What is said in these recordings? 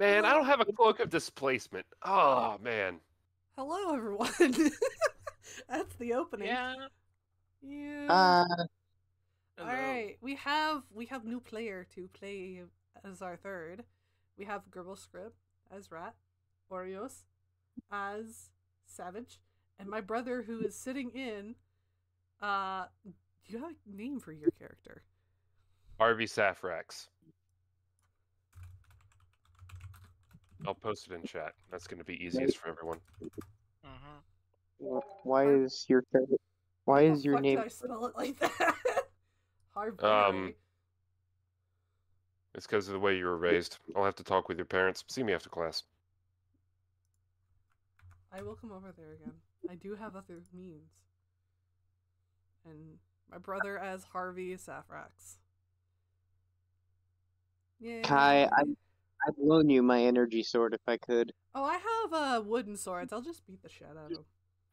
Man, I don't have a cloak of displacement. Oh, man. Hello, everyone. That's the opening. Yeah. Yeah. Hello. All right, we have new player to play as our third. We have Gerbil Script as Rat, Oreos as Savage, and my brother who is sitting in. Do you have a name for your character? Harvey Safrax. I'll post it in chat. That's going to be easiest for everyone. Why is your Fuck name? did I spell it like that? Harvey. It's because of the way you were raised. I'll have to talk with your parents. See me after class. I will come over there again. I do have other means. And my brother as Harvey Safrax. Yeah. Kai, I'd loan you my energy sword if I could. Oh, I have wooden swords. I'll just beat the shit out of them.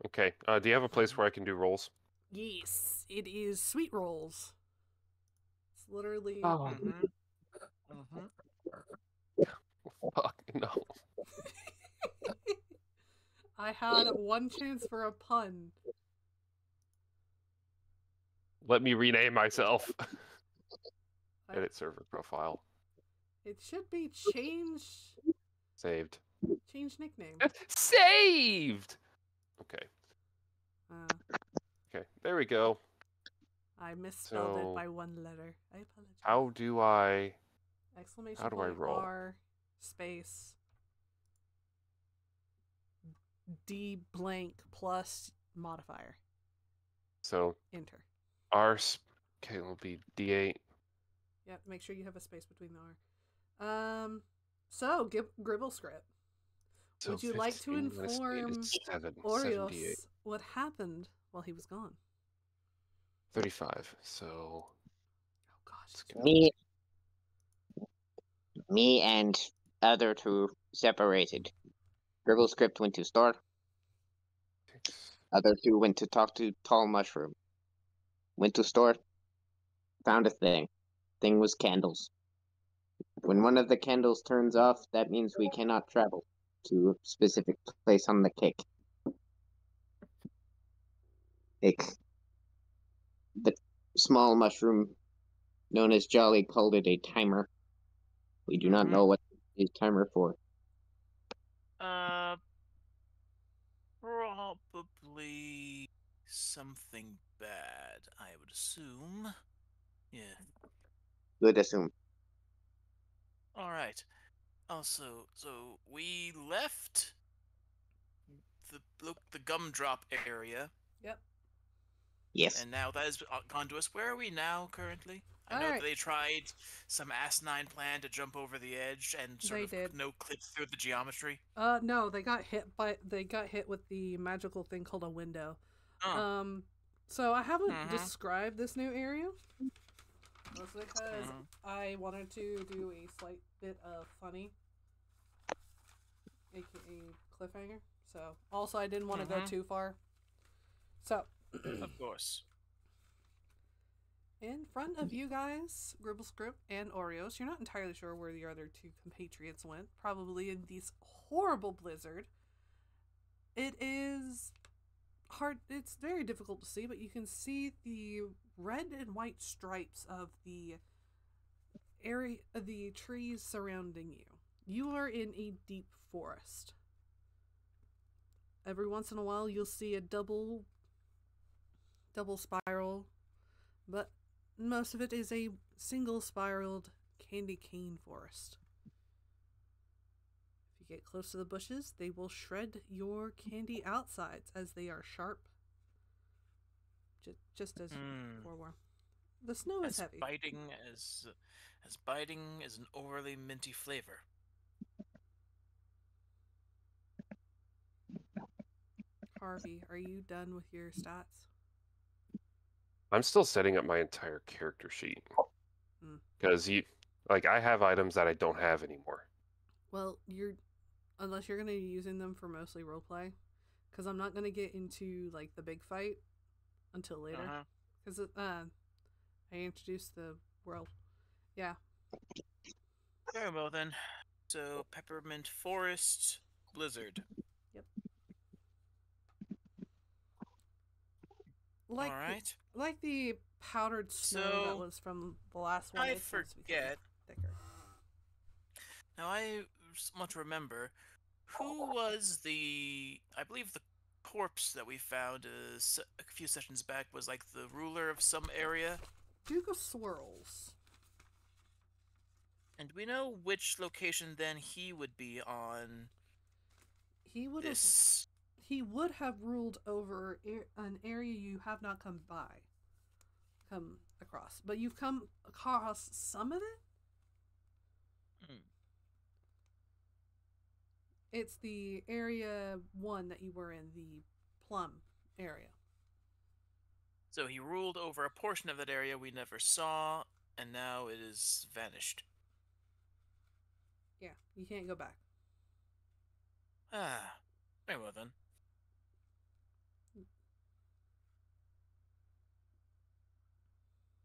Okay. Do you have a place where I can do rolls? Yes, it is sweet rolls. It's literally. Oh. Fuck no. I had one chance for a pun. Let me rename myself. Edit server profile. It should be change. Saved. Change nickname. Saved! Okay. Okay, there we go. I misspelled it by one letter. I apologize. How do I... Exclamation How do I point roll? R space D blank plus modifier. So... Enter. Okay, it'll be D8. Yeah, make sure you have a space between the R. So, Gribble Script. So Would you like to 15 minus 8 inform is 78. Oreos what happened while he was gone? 35, so... Oh gosh. Me and other two separated. Gribble Script went to store. Other two went to talk to Tall Mushroom. Went to store. Found a thing. Thing was candles. When one of the candles turns off, that means we cannot travel to a specific place on the cake. The small mushroom known as Jolly called it a timer. We do not know what is timer for. Probably something bad, I would assume. Yeah. Good assume. All right. Also, so we left the gumdrop area. Yep. Yes. And now that has gone to us. Where are we now currently? I know that they tried some asinine plan to jump over the edge and sort of no clip through the geometry. No, they got hit with the magical thing called a window. Oh. So I haven't described this new area. Mostly because I wanted to do a slight bit of funny, aka cliffhanger. So also I didn't want to go too far. So of course. In front of you guys, Gribble Script and Oreos, you're not entirely sure where the other two compatriots went. Probably in this horrible blizzard. It is hard. It's very difficult to see, but you can see the red and white stripes of the area, the trees surrounding you. You are in a deep forest. Every once in a while, you'll see a double spiral, but most of it is a single spiraled candy cane forest. If you get close to the bushes, they will shred your candy outsides as they are sharp. Just as forewarned. The snow is heavy. As biting as an overly minty flavor. Harvey, are you done with your stats? I'm still setting up my entire character sheet. Because I have items that I don't have anymore. Well, unless you're going to be using them for mostly roleplay. Because I'm not going to get into, like, the big fight until later. Because I introduced the world. Yeah. Very well, then. So, Peppermint Forest, Blizzard. Yep. Like Alright. Like the powdered snow that was from the last one, I it seems to be something forget. thicker. Now, I somewhat remember. Who was I believe the corpse that we found a few sessions back was like the ruler of some area? Duke of Swirls. And we know which location then he would be on. He would have ruled over an area you have not come across, but you've come across some of it. It's the area 1 that you were in, the plum area. So he ruled over a portion of that area we never saw, and now it is vanished. Yeah, you can't go back. Very well then.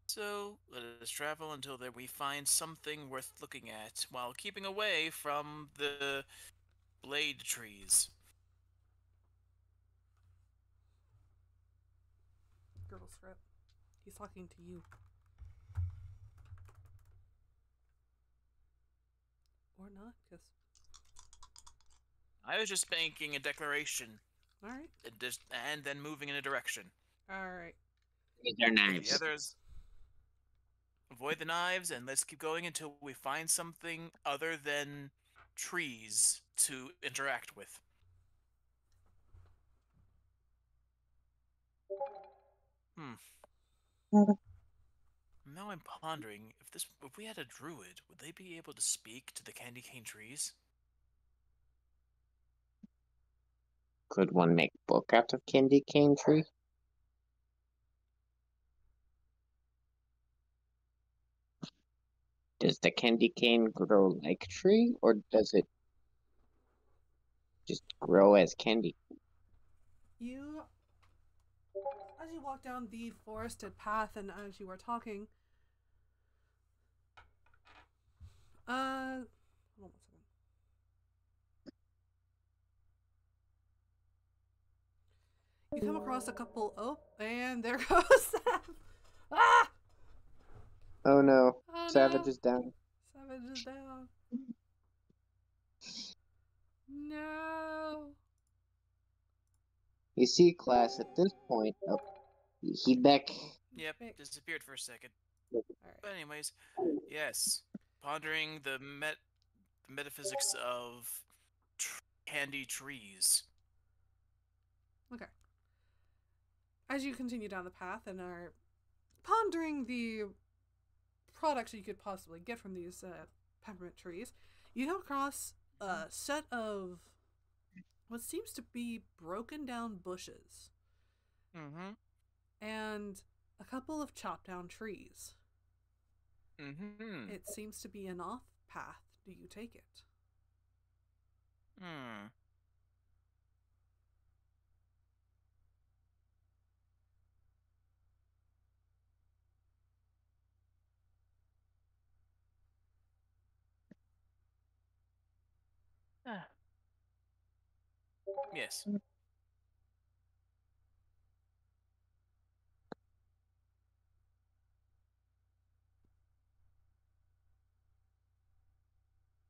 So, let us travel until we find something worth looking at, while keeping away from the blade trees. Girl Strip. He's talking to you. Or not, because... I was just making a declaration. Alright. And then moving in a direction. Alright. These are knives. The others... Avoid the knives, and let's keep going until we find something other than trees to interact with. Now I'm pondering, if we had a druid, would they be able to speak to the candy cane trees? Could one make book out of candy cane tree? Does the candy cane grow like tree, or does it just grow as candy? As you walk down the forested path and as you were talking, hold on 1 second. You come across a couple, and there goes Sav. Ah! Oh no, Oh, Savage no. is down. Savage is down. No. You see, class, at this point, he back. Yep, disappeared for a second. Right. But anyways, yes, pondering the metaphysics of candy trees. Okay. As you continue down the path and are pondering the products you could possibly get from these peppermint trees, you come across a set of what seems to be broken down bushes. Mm-hmm. And a couple of chopped down trees. Mm-hmm. It seems to be an off path. Do you take it? Yes.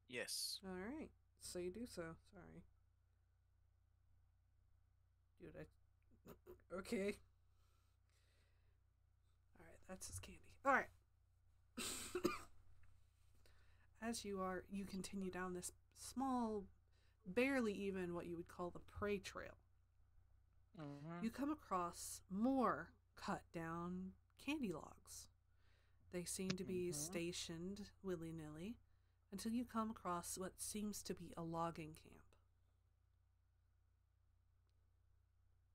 Yes. Alright. So you do so. Sorry. Dude, okay. Alright, that's his candy. Alright. As you continue down this small, barely even what you would call the prey trail. You come across more cut down candy logs. They seem to be stationed willy-nilly until you come across what seems to be a logging camp.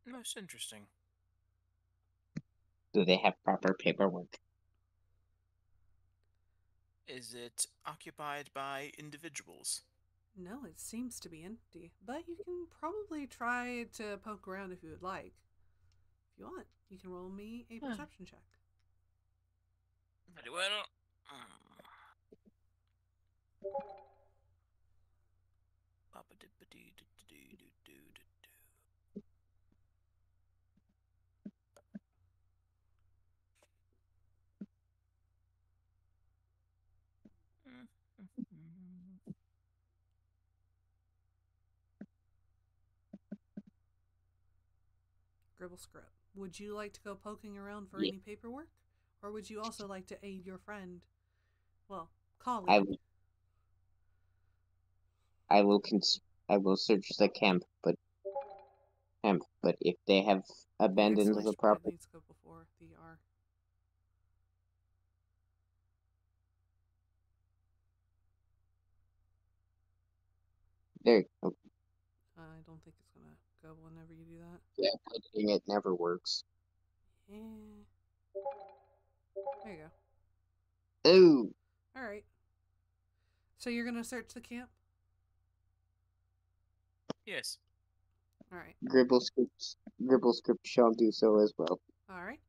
Most interesting. Do they have proper paperwork? Is it occupied by individuals? No, it seems to be empty, but you can probably try to poke around if you would like. If you want, you can roll me a perception check. Very well. Gribble Script, would you like to go poking around for Yeah. any paperwork? Or would you also like to aid your friend? Well, I colleague. will. I will search the camp. But if they have The abandoned the exclamation point property, needs to go before the R. there. Oh, I don't think it's gonna go whenever you do that. yeah, editing it never works. Yeah. There you Ooh, go. Alright. So you're gonna search the camp? Yes. Alright. Gribble script shall do so as well. Alright.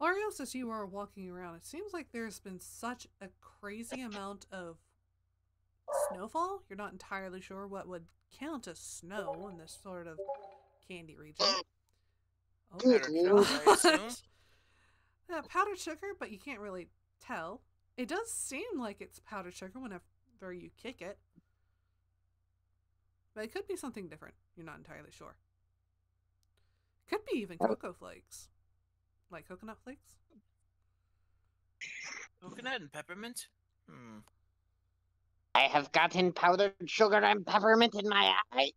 Arios, as you are walking around, it seems like there's been such a crazy amount of snowfall. You're not entirely sure what would count as snow in this sort of candy region. Oh, Good Powdered lord. sugar, I assume. powdered sugar, but you can't really tell. It does seem like it's powdered sugar whenever you kick it. But it could be something different. You're not entirely sure. Could be even cocoa flakes. Like coconut flakes? Coconut and peppermint? I have gotten powdered sugar and peppermint in my eye.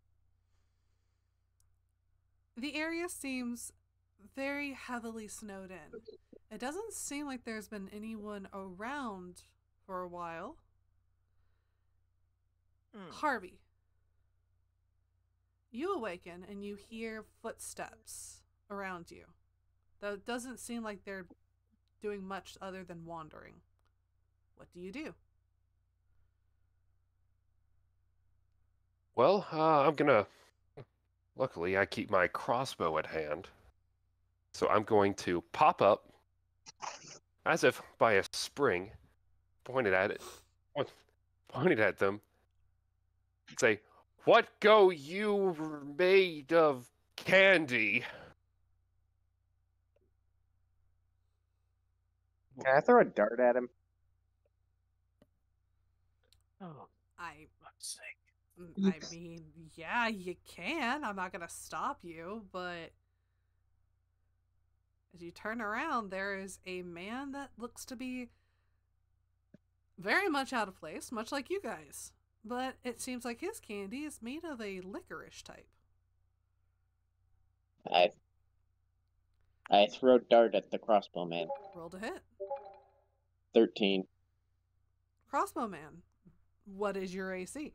The area seems very heavily snowed in. It doesn't seem like there's been anyone around for a while. Harvey, you awaken and you hear footsteps around you. Though it doesn't seem like they're doing much other than wandering. What do you do? Well, I'm gonna. Luckily, I keep my crossbow at hand. So I'm going to pop up, as if by a spring, pointed at it, pointed at them, say, "What go you made of candy?" Can I throw a dart at him? Oh, I God's sake. mean, yeah, you can. I'm not going to stop you, but as you turn around, there is a man that looks to be very much out of place, much like you guys. But it seems like his candy is made of a licorice type. I throw dart at the crossbow man. Roll to hit. 13. Crossbow man, what is your AC?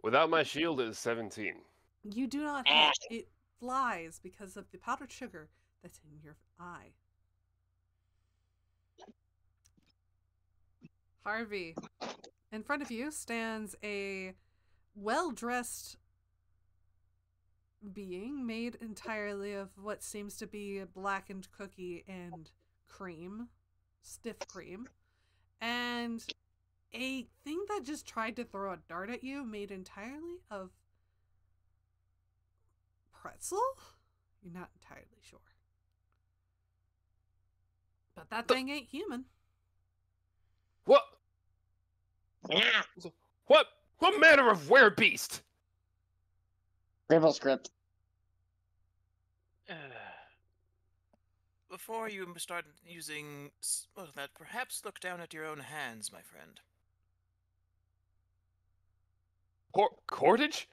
Without my shield, it is 17. You do not hit. It flies because of the powdered sugar that's in your eye. Harvey, in front of you stands a well-dressed being made entirely of what seems to be a blackened cookie and cream, stiff cream, and a thing that just tried to throw a dart at you made entirely of pretzel? You're not entirely sure. But that thing ain't human. What? Ah! What manner of werebeast? Gribble script. Before you start using that, perhaps look down at your own hands, my friend. Cordage?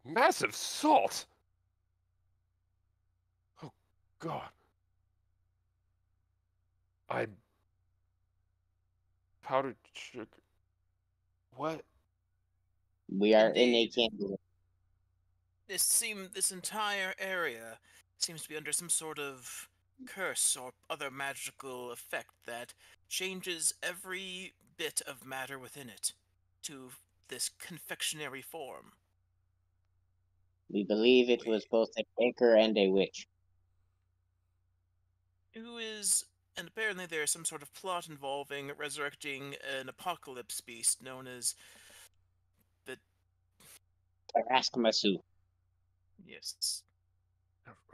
Massive salt. Oh, God. Powdered sugar. What? We are in a Indeed. Candyland. This entire area seems to be under some sort of curse or other magical effect that changes every bit of matter within it to this confectionery form. We believe it was both a baker and a witch. Who is and apparently there's some sort of plot involving resurrecting an apocalypse beast known as the Tarascamasu. yes.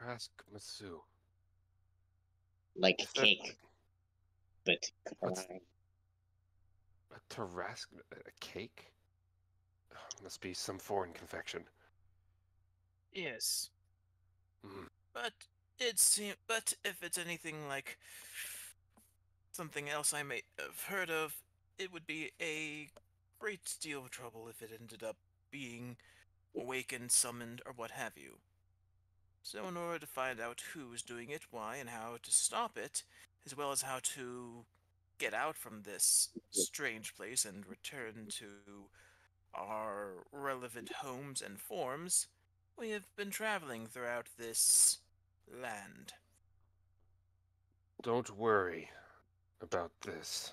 Raskmasu. Like Is that cake, but What's- crime. a Tarask? A cake? Must be some foreign confection. Yes. Mm. But if it's anything like something else I may have heard of, it would be a great deal of trouble if it ended up being awakened, summoned, or what have you. So in order to find out who's doing it, why, and how to stop it, as well as how to get out from this strange place and return to our relevant homes and forms, we have been traveling throughout this land. Don't worry about this.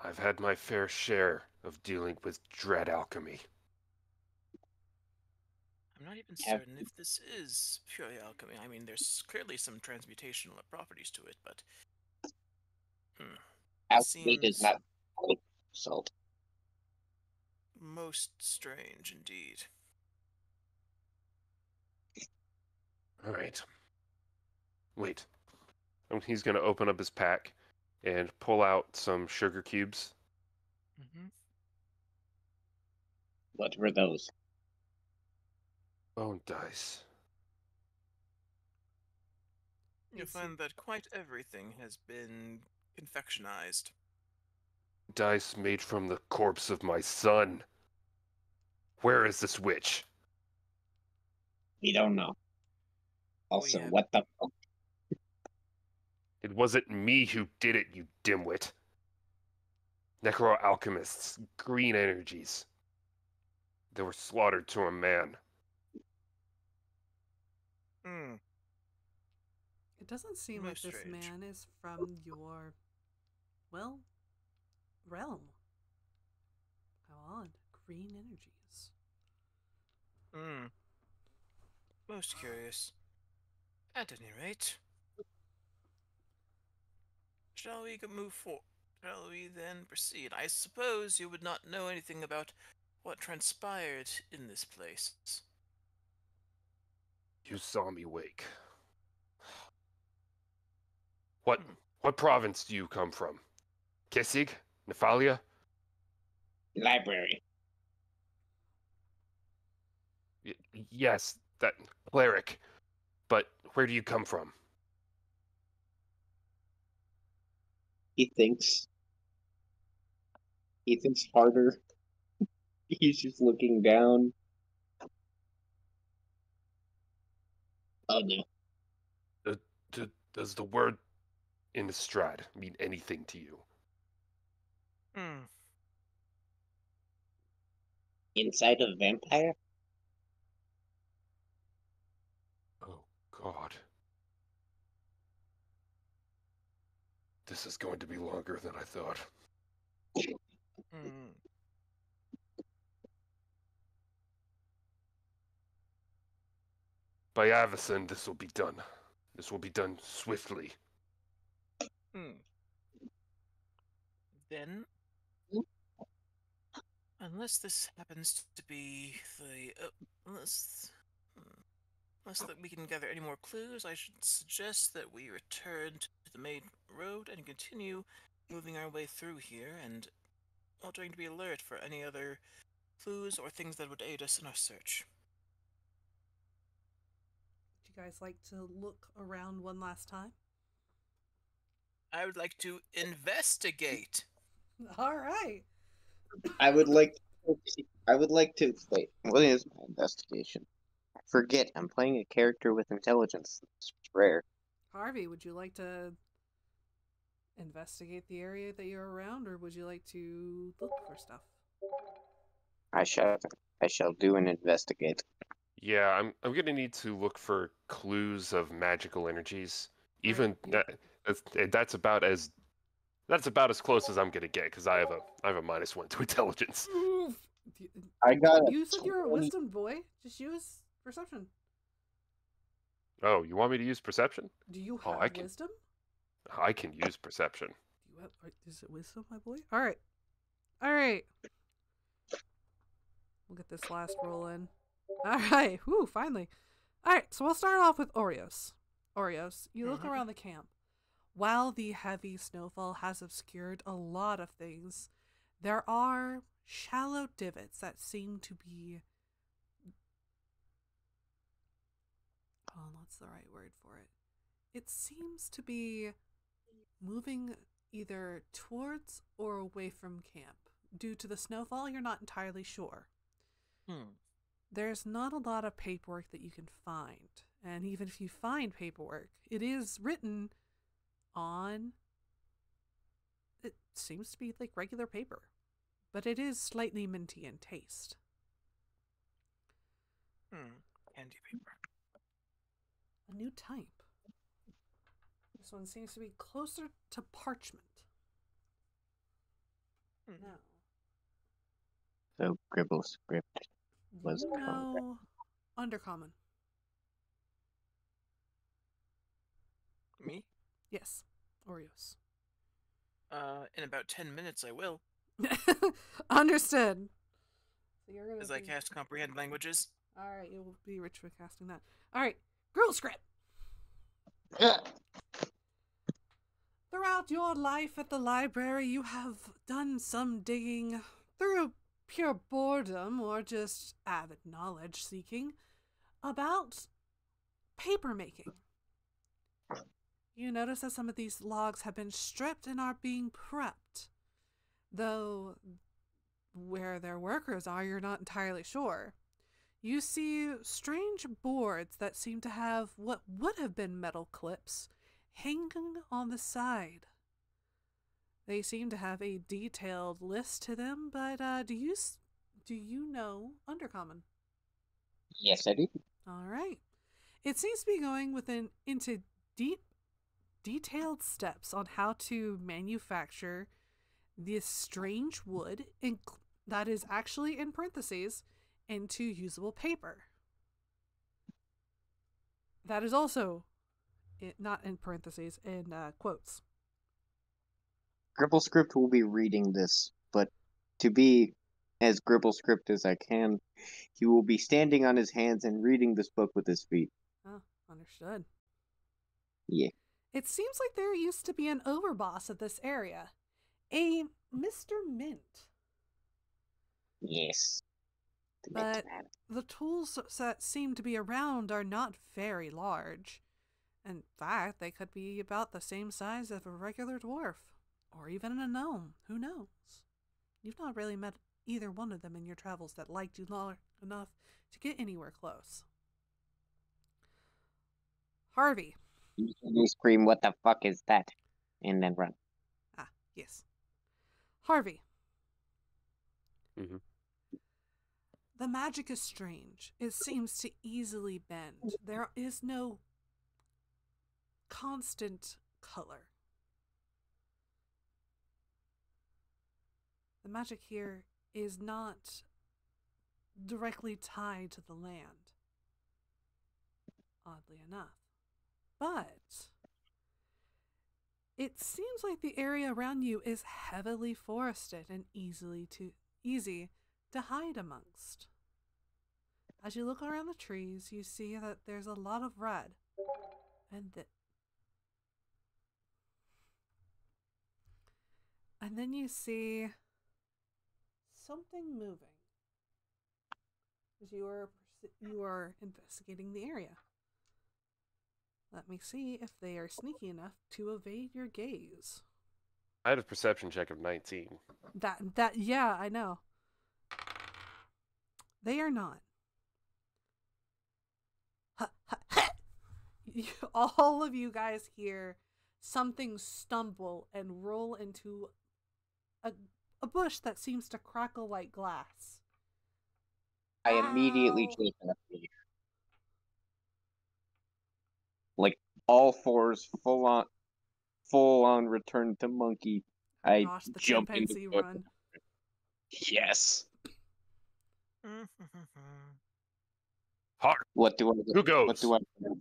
I've had my fair share of dealing with dread alchemy. I'm not even Have certain if this is purely alchemy. I mean, there's clearly some transmutational properties to it, but alchemy does seems not salt. most strange indeed. All right. Wait. He's going to open up his pack and pull out some sugar cubes. Mm-hmm. What were those? Bone dice. You'll find that quite everything has been confectionized. Dice made from the corpse of my son. Where is this witch? We don't know. Also, have- what the fuck? It wasn't me who did it, you dimwit. Necro-alchemists, green energies. They were slaughtered to a man. Hmm. It doesn't seem like Most this strange. man is from your, well, realm. How odd. Green energies. Hmm. Most curious. At any rate, shall we move forward? Shall we then proceed? I suppose you would not know anything about what transpired in this place. You saw me wake. What Hmm. what province do you come from? Kessig? Nephalia? Library. Yes, that cleric. But where do you come from? He thinks. He thinks harder. He's just looking down. Oh no. Does the word Innistrad mean anything to you? Hmm. Inside of vampire? Oh, God. This is going to be longer than I thought. Hmm. By Avacyn, this will be done. This will be done swiftly. Hmm. Then, unless this happens to be the unless that we can gather any more clues, I should suggest that we return to the main road and continue moving our way through here, and trying to be alert for any other clues or things that would aid us in our search. Would you guys like to look around one last time? I would like to investigate. All right. I would like to wait. What is my investigation? I forget. I'm playing a character with intelligence. It's rare. Harvey, would you like to investigate the area that you're around, or would you like to look for stuff? I shall do an investigate. Yeah, I'm gonna need to look for clues of magical energies. Right, Even you- that's about as close as I'm gonna get because I have a -1 to intelligence. Oof. I got a Use like you're a 20. wisdom boy. Just use perception. Oh, you want me to use perception? Do you Oh, have I can. wisdom? I can use perception. Is it wisdom, my boy? All right. All right. We'll get this last roll in. All right. Whoo, finally. All right, so we'll start off with Oreos. Oreos, you look around the camp. While the heavy snowfall has obscured a lot of things, there are shallow divots that seem to be... Oh, what's the right word for it? It seems to be moving either towards or away from camp. Due to the snowfall, you're not entirely sure. There's not a lot of paperwork that you can find. And even if you find paperwork, it is written on... It seems to be like regular paper. But it is slightly minty in taste. Candy paper. A new type. This one seems to be closer to parchment. No. So Gribble script was Do you know Undercommon? Me? Yes. Oreos. In about 10 minutes I will. Understood. So you're gonna As I cast comprehend languages. Alright, you'll be rich with casting that. Alright, girl script. Throughout your life at the library, you have done some digging through pure boredom or just avid knowledge seeking about paper making. You notice that some of these logs have been stripped and are being prepped, though where their workers are, you're not entirely sure. You see strange boards that seem to have what would have been metal clips hanging on the side. They seem to have a detailed list to them, but do you know Undercommon? Yes, I do. All right. It seems to be going into detailed steps on how to manufacture this strange wood that is actually in parentheses into usable paper. That is also not in parentheses, in quotes. Gribble script will be reading this, but to be as Gribble script as I can, he will be standing on his hands and reading this book with his feet. Oh, understood. Yeah. It seems like there used to be an overboss of this area. A Mr. Mint. Yes. But the tools that seem to be around are not very large. In fact, they could be about the same size as a regular dwarf. Or even a gnome. Who knows? You've not really met either one of them in your travels that liked you long enough to get anywhere close. Harvey. You scream, "What the fuck is that?" and then run. Ah, yes. Harvey. Mm-hmm. The magic is strange. It seems to easily bend. There is no constant color. The magic here is not directly tied to the land, oddly enough. But it seems like the area around you is heavily forested and easy to hide amongst. As you look around the trees, you see that there's a lot of red, and then you see something moving as you are investigating the area. Let me see if they are sneaky enough to evade your gaze. I had a perception check of 19. Yeah, I know. They are not. All of you guys hear something stumble and roll into a bush that seems to crackle like glass. I immediately Ow. chase after you. Like all fours, full on return to monkey. I Gosh, the jump into chimpanzee the bush. run. Yes. Hard. What do I do? Who goes? What do I do?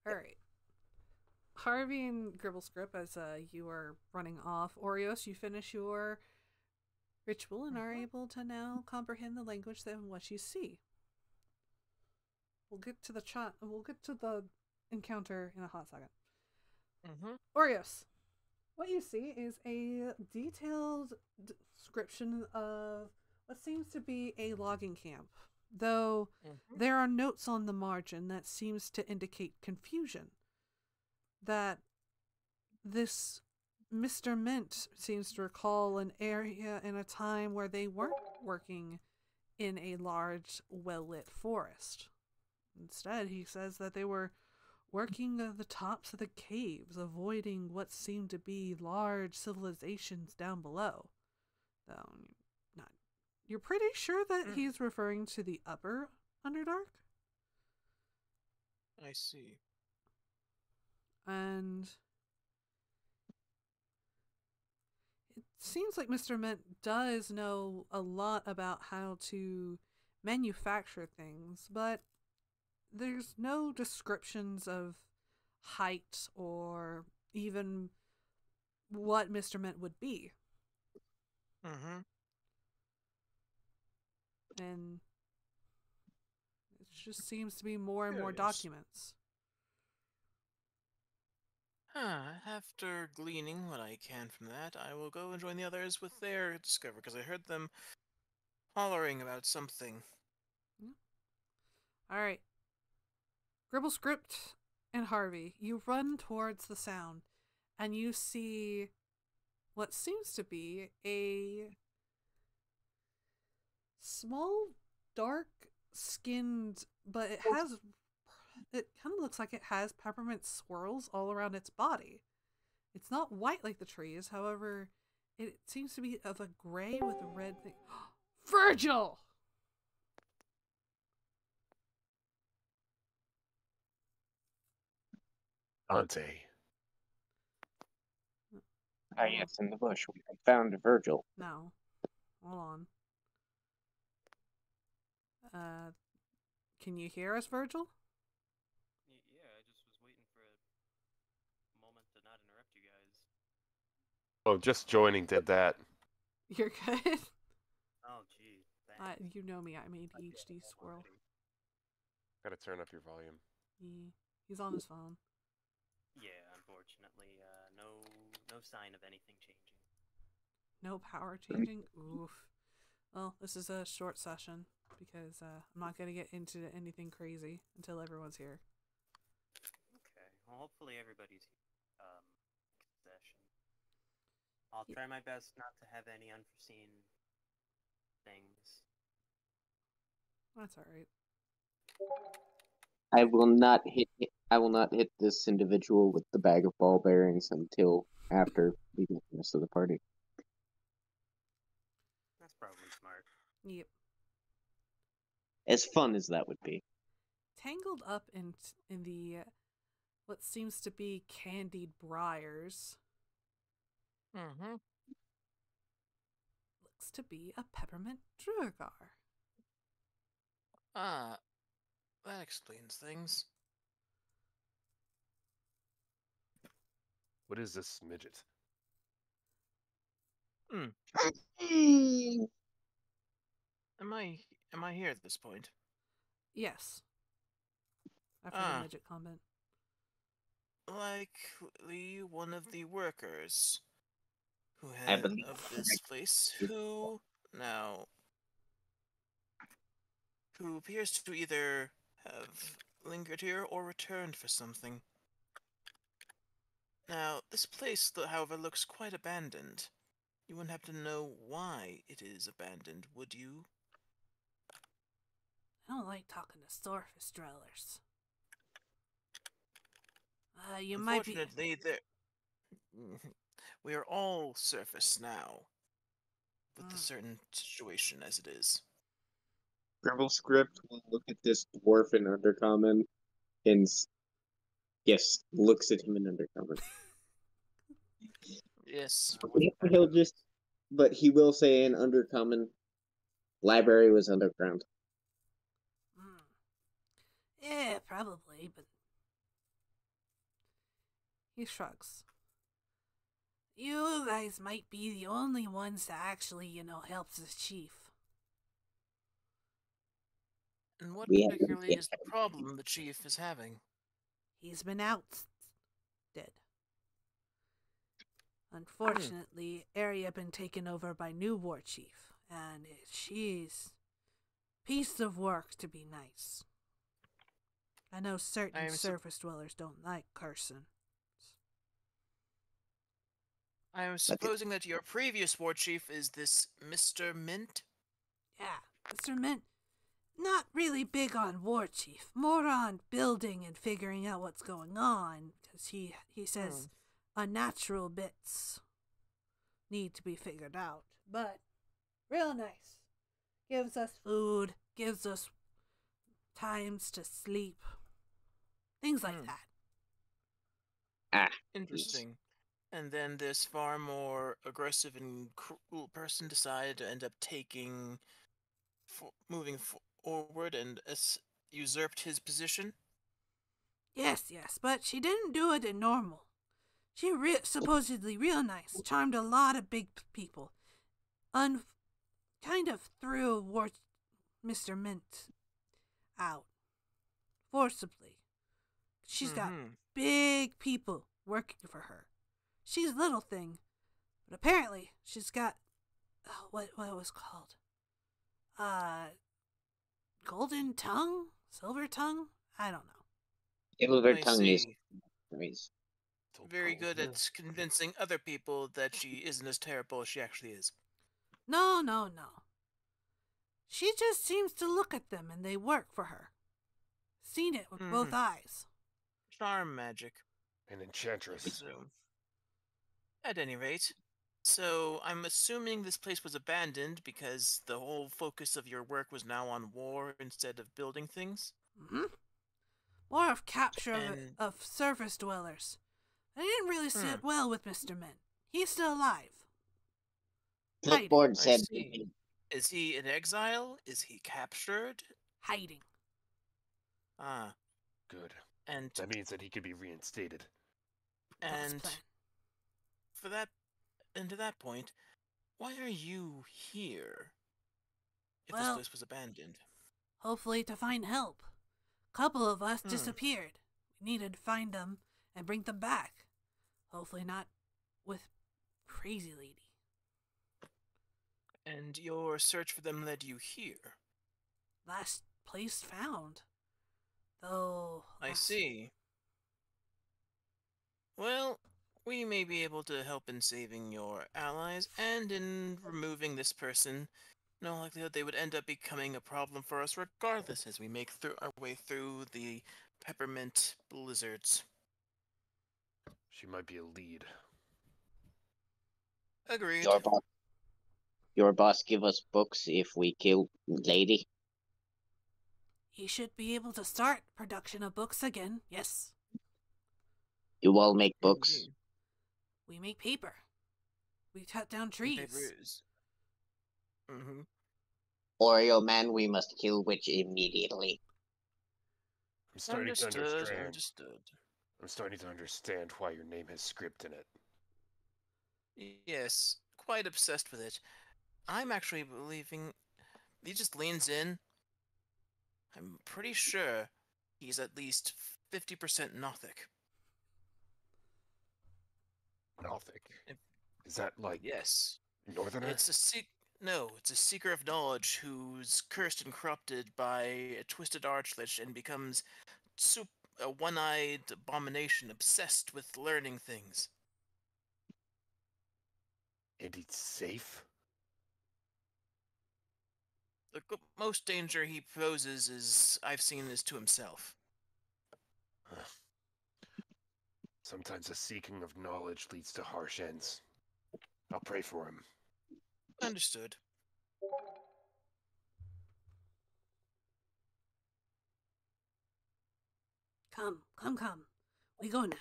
All right. Harvey and Gribblescrip, as you are running off, Oreos, you finish your ritual and are able to now comprehend the language and what you see. We'll get to the encounter in a hot second. Oreos, what you see is a detailed description of what seems to be a logging camp, though there are notes on the margin that seems to indicate confusion. That this Mr. Mint seems to recall an area in a time where they weren't working in a large, well-lit forest. Instead, he says that they were working at the tops of the caves, avoiding what seemed to be large civilizations down below. Though, you're pretty sure that he's referring to the upper Underdark? I see. And it seems like Mr. Mint does know a lot about how to manufacture things, but there's no descriptions of height or even what Mr. Mint would be. And it just seems to be more and more documents. After gleaning what I can from that, I will go and join the others with their discovery, because I heard them hollering about something. Alright. Gribblescript and Harvey, you run towards the sound, and you see what seems to be a small, dark-skinned, but it kind of looks like it has peppermint swirls all around its body. It's not white like the trees, however, it seems to be of a gray with a red thing. Virgil! Dante. Ah, yes, in the bush. We have found Virgil. No. Hold on. Can you hear us, Virgil? Yeah, I just was waiting for a moment to not interrupt you guys. Oh, just joining did that. You're good. Oh, gee, thanks. You know me, I'm ADHD squirrel. Gotta turn up your volume. He's on his phone. Yeah, unfortunately, no sign of anything changing. No power changing? Oof. Well, this is a short session because I'm not going to get into anything crazy until everyone's here. Okay, well, hopefully everybody's session. I'll try my best not to have any unforeseen things. That's alright. I will not hit this individual with the bag of ball bearings until after we get the rest of the party. That's probably smart. Yep. As fun as that would be. Tangled up in the what seems to be candied briars looks to be a peppermint druagar. That explains things. What is this midget? Am I here at this point? Yes. After the midget comment. Likely one of the workers who I had believe of this place who appears to either have lingered here or returned for something. Now, this place, however, looks quite abandoned. You wouldn't happen to know why it is abandoned, would you? I don't like talking to surface dwellers. You might be... Unfortunately, we are all surface now, with the certain situation as it is. Gribblescript will look at this dwarf in Undercommon and yes, looks at him in Undercommon. Yes. But he will say in Undercommon, library was underground. Yeah, probably, but He shrugs. You guys might be the only ones that actually, helps the chief. And what We have particularly is the problem the chief is having? He's been ousted. Unfortunately, area been taken over by new war chief, and she's piece of work to be nice. I know certain surface dwellers don't like cursing. I am supposing that your previous war chief is this Mr. Mint? Yeah, Mr. Mint, not really big on war chief, more on building and figuring out what's going on, because he says unnatural bits need to be figured out. But real nice. Gives us food, gives us times to sleep, things like that. Interesting. And then this far more aggressive and cruel person decided to end up moving forward and usurped his position? Yes, but she didn't do it in normal. She supposedly real nice, charmed a lot of big people, kind of threw Mr. Mint out forcibly. She's got big people working for her. She's a little thing, but apparently she's got what it was called, golden tongue, silver tongue. I don't know. Silver tongue is very good at convincing other people that she isn't as terrible as she actually is. No. She just seems to look at them and they work for her. Seen it with both eyes. Charm magic. An enchantress. So, at any rate, so I'm assuming this place was abandoned because the whole focus of your work was now on war instead of building things? More of capture of surface dwellers. I didn't really sit well with Mr. Mint. He's still alive. Clipboard said. Is he in exile? Is he captured? Hiding. Ah. Good. And that means that he could be reinstated. And to that point, why are you here? If this place was abandoned. Hopefully to find help. Couple of us disappeared. We needed to find them and bring them back. Hopefully not with Crazy Lady. And your search for them led you here? Last place found. Though... I see. Well, we may be able to help in saving your allies, and in removing this person. No likelihood they would end up becoming a problem for us regardless as we make our way through the Peppermint blizzards. She might be a lead. Agreed. Your boss give us books if we kill Lady? He should be able to start production of books again, yes. You all make books? We make paper. We cut down trees. Oreo Man we must kill which immediately. I'm starting to understand. I'm starting to understand why your name has script in it. Yes, quite obsessed with it. I'm actually believing... He just leans in. I'm pretty sure he's at least 50% Nothic. Nothic? Is that like... Yes. Northerner? It's a seeker of knowledge who's cursed and corrupted by a twisted archlich and becomes a one-eyed abomination obsessed with learning things. And he's safe? The most danger he poses I've seen is to himself. Sometimes the seeking of knowledge leads to harsh ends. I'll pray for him. Understood. Come. We go now.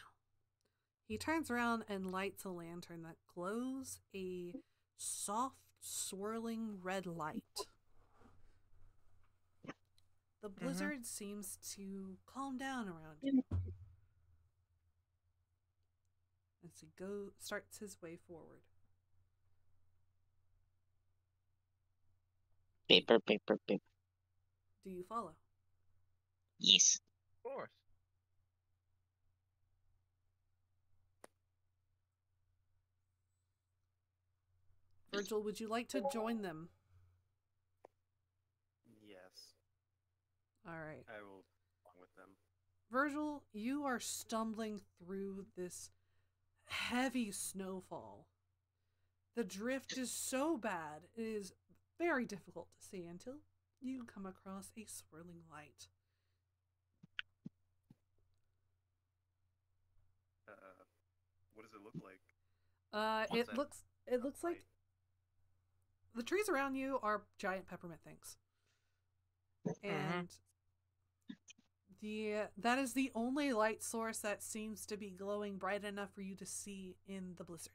He turns around and lights a lantern that glows a soft, swirling red light. The blizzard seems to calm down around you. as he starts his way forward. Paper, paper, paper. Do you follow? Yes. Of course. Virgil, would you like to join them? Yes, All right. I will along with them. Virgil, you are stumbling through this heavy snowfall. The drift is so bad, it is very difficult to see until you come across a swirling light. What does it look like? It that looks like light? the trees around you are giant peppermint things. And that is the only light source that seems to be glowing bright enough for you to see in the blizzard.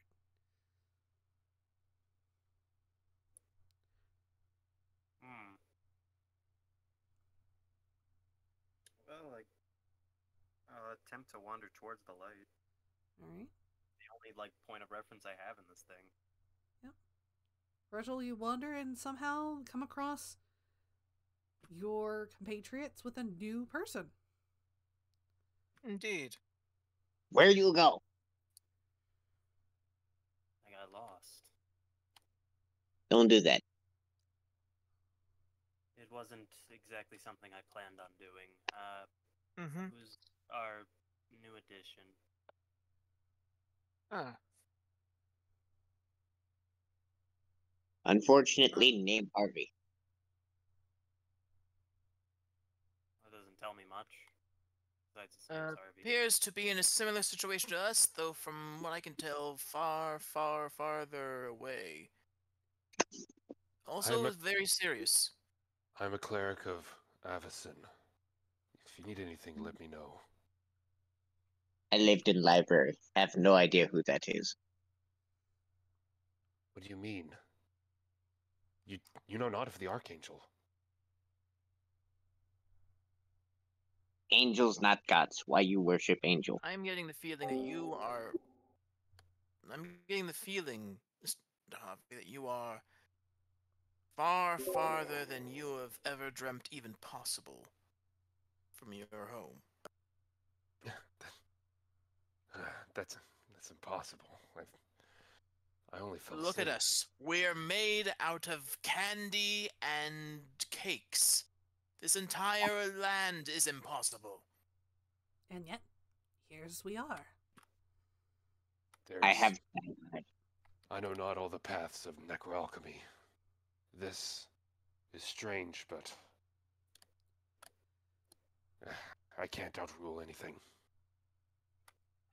Well, I'll attempt to wander towards the light. All right. The only point of reference I have in this thing. Yep. Virgil, you wander and somehow come across your compatriots with a new person. Indeed. Where you go? I got lost. Don't do that. It wasn't exactly something I planned on doing. Who's our new addition? Unfortunately, named Harvey. That doesn't tell me much. Besides his name's Harvey. Appears to be in a similar situation to us, though from what I can tell, far, far, farther away. Also, very serious. I'm a cleric of Avacyn. If you need anything, let me know. I lived in library. Have no idea who that is. What do you mean? You know not of the Archangel. Angels, not gods. Why you worship angel? I'm getting the feeling that you are. I'm getting the feeling, Mr. Harvey, that you are far farther than you have ever dreamt even possible from your home. That's impossible. I only fell Look asleep. at us. We're made out of candy and cakes. This entire land is impossible. And yet, here's we are. I have. I know not all the paths of necroalchemy. This is strange, but I can't outrule anything.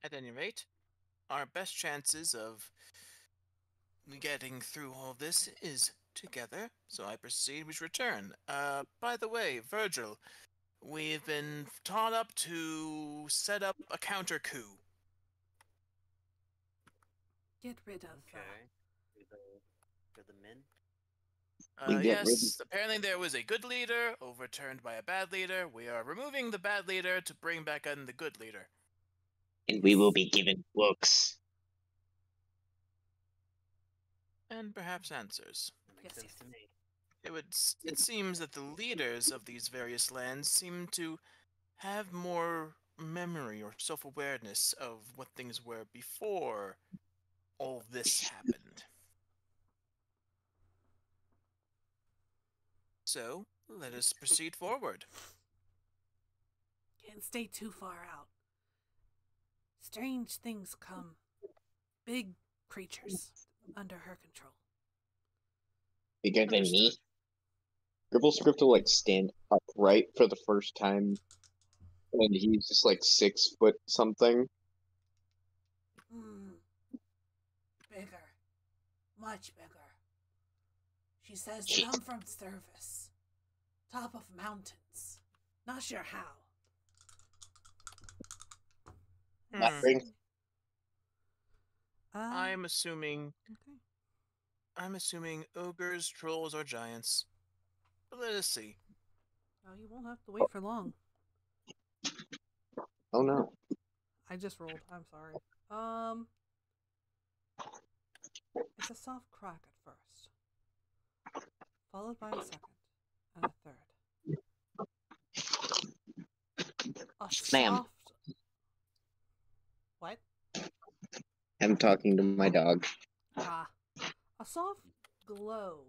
At any rate, our best chances of getting through all this is together, so I proceed we should return. By the way, Virgil, we've been taught up to set up a counter coup. Get rid of. Okay. For the men? Yes, apparently there was a good leader overturned by a bad leader. We are removing the bad leader to bring back in the good leader. And we will be given books. And perhaps answers. That makes sense to me. It seems that the leaders of these various lands seem to have more memory or self-awareness of what things were before all this happened. So, let us proceed forward. Can't stay too far out. Strange things come. Big creatures under her control. Bigger than me? Gribble's script will stand upright for the first time. And he's just 6 foot something. Bigger. Much bigger. She says they come from service. Top of mountains. Not sure how. I'm assuming. Okay. I'm assuming ogres, trolls, or giants. But let us see. Oh, you won't have to wait for long. Oh no. I just rolled. I'm sorry. It's a soft crack at first, followed by a second and a third. A Slam. soft. What? I'm talking to my dog. Ah. A soft glow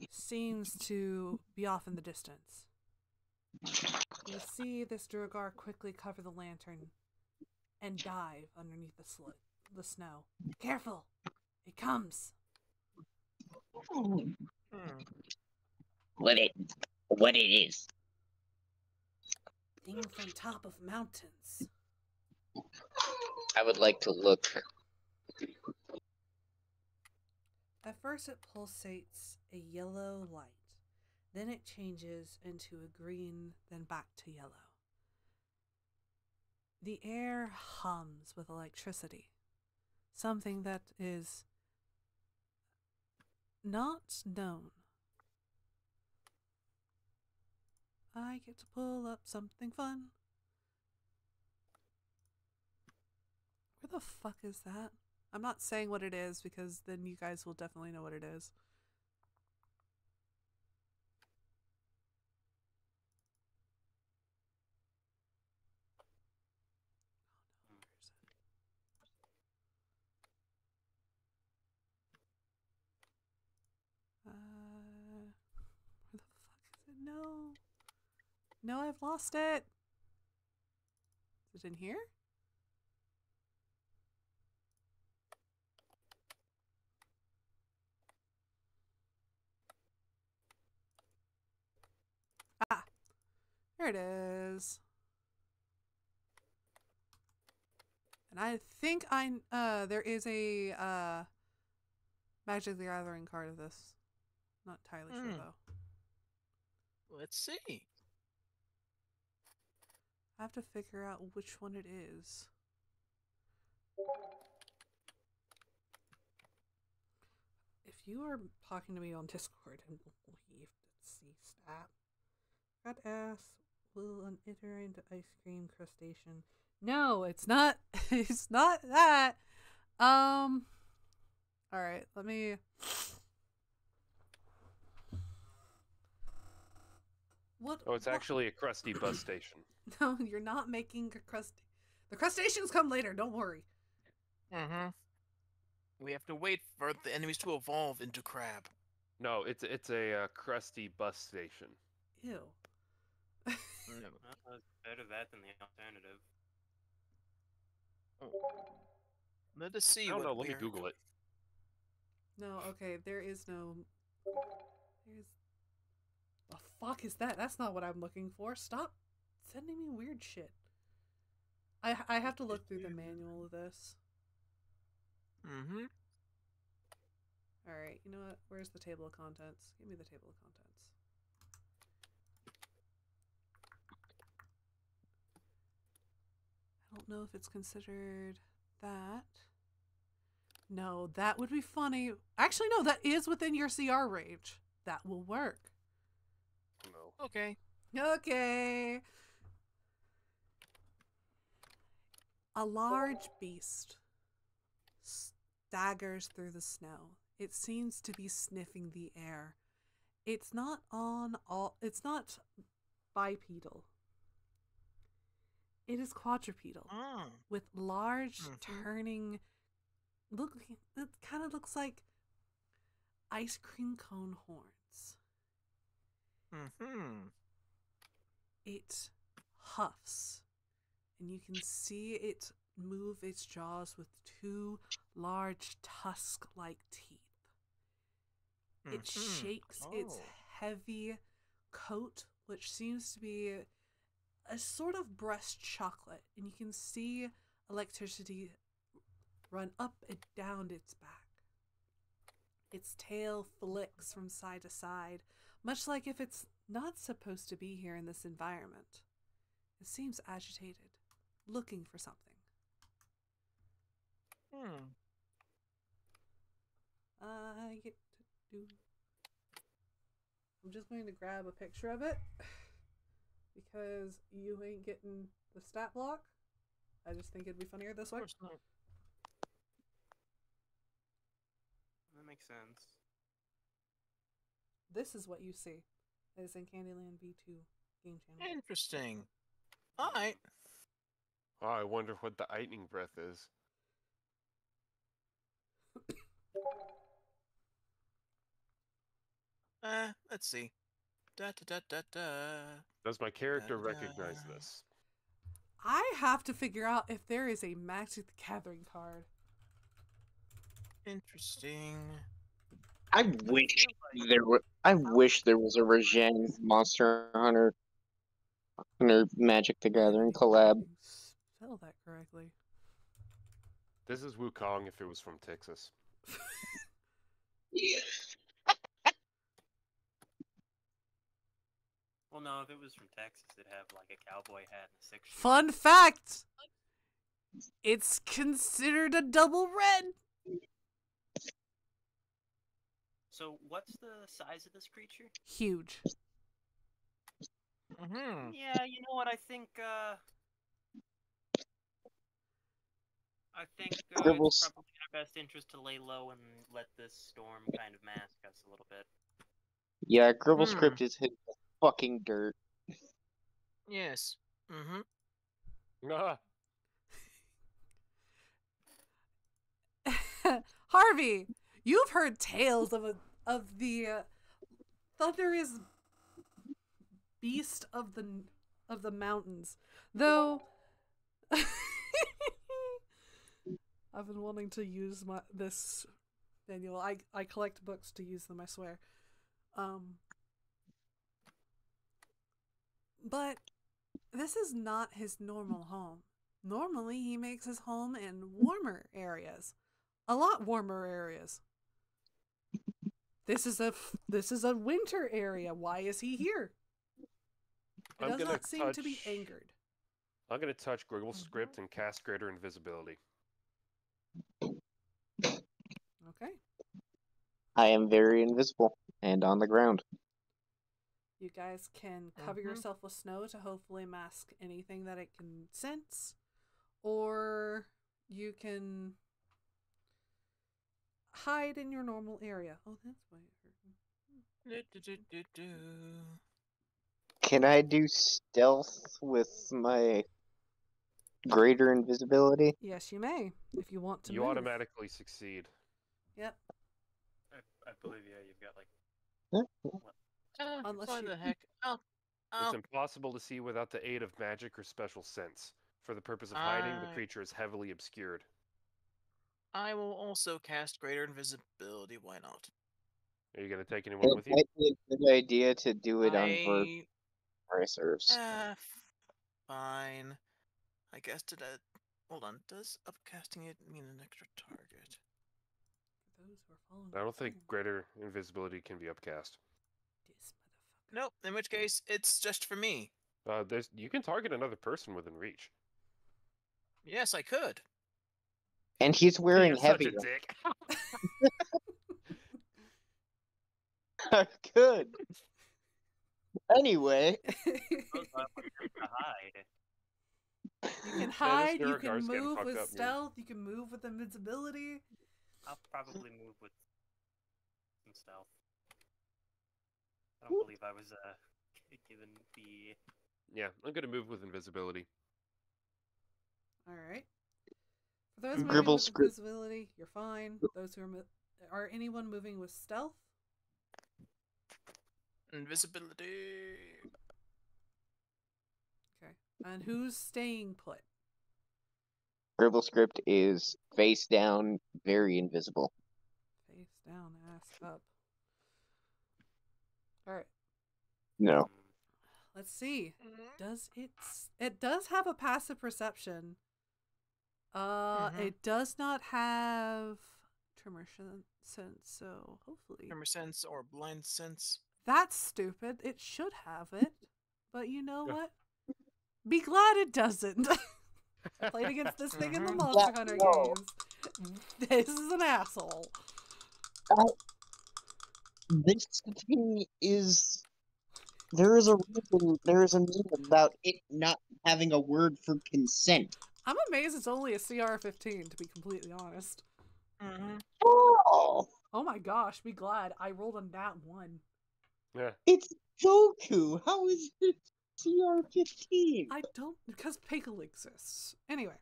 seems to be off in the distance. You see this Duergar quickly cover the lantern and dive underneath the snow. Careful! It comes! What it is? Thing from top of mountains. I would like to look. At first it pulsates a yellow light. Then it changes into a green, then back to yellow. The air hums with electricity. Something that is not known. I get to pull up something fun. Where the fuck is that? I'm not saying what it is because then you guys will definitely know what it is. Where the fuck is it? No. No, I've lost it. Is it in here? Ah, here it is. And I think there is a Magic the Gathering card of this. Not entirely sure though. Let's see. I have to figure out which one it is. If you are talking to me on Discord and leave, let's see, stop. Got ass, will enter into ice cream crustacean. No, it's not. It's not that. All right, let me. What? Oh, it's actually a crusty bus station. No, you're not making a crust. The crustaceans come later. Don't worry. We have to wait for the enemies to evolve into crab. No, it's a crusty bus station. Ew. No. Well, it's better that than the alternative. Let us see. I don't know. what Let me we're- Google it. No, okay, there is no. There's. The fuck is that? That's not what I'm looking for. Stop sending me weird shit. I have to look through the manual of this. Alright, you know what? Where's the table of contents? Give me the table of contents. I don't know if it's considered that. No, that would be funny. Actually, no, that is within your CR range. That will work. No. Okay. Okay. A large beast staggers through the snow. It seems to be sniffing the air. It's not bipedal. It is quadrupedal with large turning it kind of looks like ice cream cone horns. It huffs, and you can see it move its jaws with two large tusk-like teeth. It shakes its heavy coat, which seems to be a sort of brushed chocolate, and you can see electricity run up and down its back. Its tail flicks from side to side, much like if it's not supposed to be here in this environment. It seems agitated, looking for something. I get to do... I'm just going to grab a picture of it, because you ain't getting the stat block. I just think it'd be funnier this way. makes sense. This is what you see. It is in Candyland V2 game channel. Interesting. Alright. Oh, I wonder what the lightning breath is. Let's see. Da da da da da. Does my character Da-da-da. recognize this? I have to figure out if there is a Magic the Gathering card. Interesting. I wish there was a Rajang Monster Hunter Magic the Gathering collab. You spell that correctly. This is Wukong if it was from Texas. Well, no, if it was from Texas, it'd have like a cowboy hat and a six-shooter. Fun fact! It's considered a double red. So, what's the size of this creature? Huge. Mm-hmm. Yeah, you know what? I think it's Gribbles. probably in our best interest to lay low and let this storm kind of mask us a little bit. Yeah, Gribble Script is hitting the fucking dirt. Yes. Mm-hmm. Ah, Harvey, you've heard tales of the thunderous beast of the mountains. Though I've been wanting to use this manual. I collect books to use them, I swear. But this is not his normal home. Normally, he makes his home in warmer areas. A lot warmer areas. This is a winter area. Why is he here? He does not seem to be angered. I'm going to touch Griggle's script and cast Greater Invisibility. Okay. I am very invisible and on the ground. You guys can cover yourself with snow to hopefully mask anything that it can sense. Or you can hide in your normal area. Oh, that's why it hurt. Can I do stealth with my greater invisibility? Yes, you may, if you want to You move. automatically succeed. Yep. I believe, yeah, you've got like... Unless why you- the heck? It's impossible to see without the aid of magic or special sense. For the purpose of hiding, the creature is heavily obscured. I will also cast Greater Invisibility. Why not? Are you going to take anyone It with you? might be a good idea to do it on serves. Fine. I guess hold on. Does upcasting it mean an extra target? Those who are following I don't think through. Greater Invisibility can be upcast. This motherfucker. Nope. In which case, it's just for me. You can target another person within reach. Yes, I could. And he's wearing You're such heavy. a dick. Good. Anyway, Those are to hide. You can hide, you can Durgar's getting move fucked with up, man. stealth, you can move with invincibility. I'll probably move with some stealth. I don't believe I was given the... Yeah, I'm going to move with invisibility. Alright. For those moving Gribble with script. invisibility, you're fine. Those who are anyone moving with stealth? Invisibility. Okay. And who's staying put? Gribble Script is face down, very invisible. Face down, ass up. Alright. No. Let's see. It does have a passive perception. It does not have tremor sense, so hopefully. Tremor sense or blind sense. That's stupid. It should have it. But you know what? Be glad it doesn't. I played against this thing in the Monster Hunter games. This is an asshole. This thing is... There is a reason, there is a meme about it not having a word for consent. I'm amazed it's only a CR 15, to be completely honest. Oh! Oh Oh my gosh, be glad. I rolled a nat 1. Yeah. It's Goku. How is it CR15? I don't, because Pickle exists. Anyway,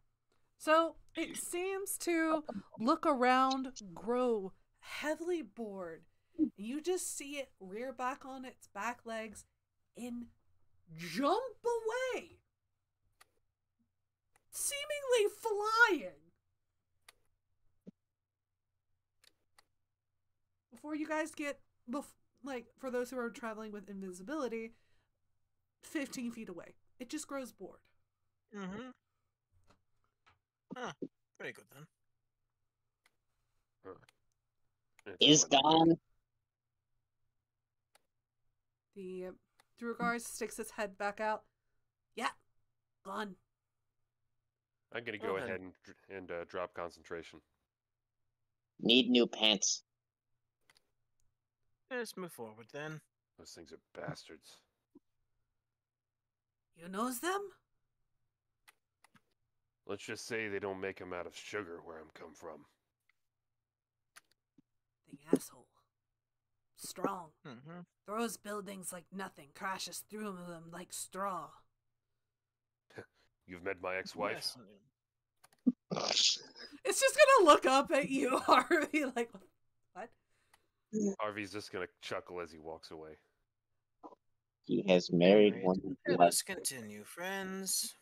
so it seems to look around, grow, heavily bored. You just see it rear back on its back legs and jump away. Seemingly flying. Before you guys get, like, for those who are traveling with invisibility, 15 feet away. It just grows bored. Mm-hmm. Huh. Pretty good then. Is gone. The Drugar sticks its head back out. Yeah, gone. I'm gonna go ahead and drop concentration. Need new pants. Let's move forward then. Those things are bastards. You knows them? Let's just say they don't make them out of sugar where I'm come from. The asshole. Strong. Mm-hmm. Throws buildings like nothing. Crashes through them like straw. You've met my ex-wife? Yes. It's just gonna look up at you, Harvey, like, what? Harvey's just gonna chuckle as he walks away. He has married Alright, one. let's continue, friends.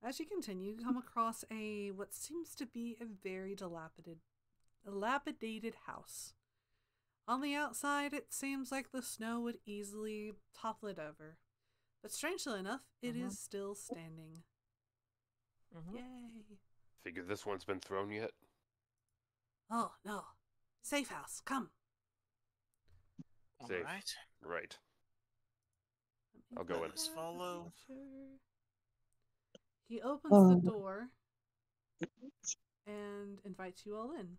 As you continue, you come across what seems to be a very dilapidated house. On the outside, it seems like the snow would easily topple it over. But strangely enough, it is still standing. Yay. Figure this one's been thrown yet? Oh, no. Safe house, come. Safe. Alright. Right. I'll go in. Let us follow. He opens the door and invites you all in.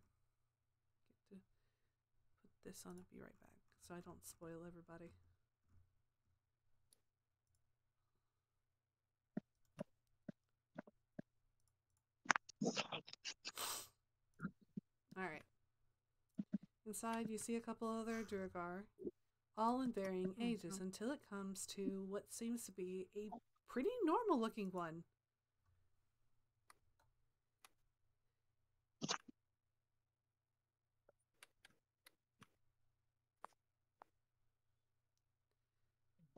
Get to put this on and be right back so I don't spoil everybody. Alright. Inside, you see a couple other Durgar, all in varying ages, until it comes to what seems to be a pretty normal looking one.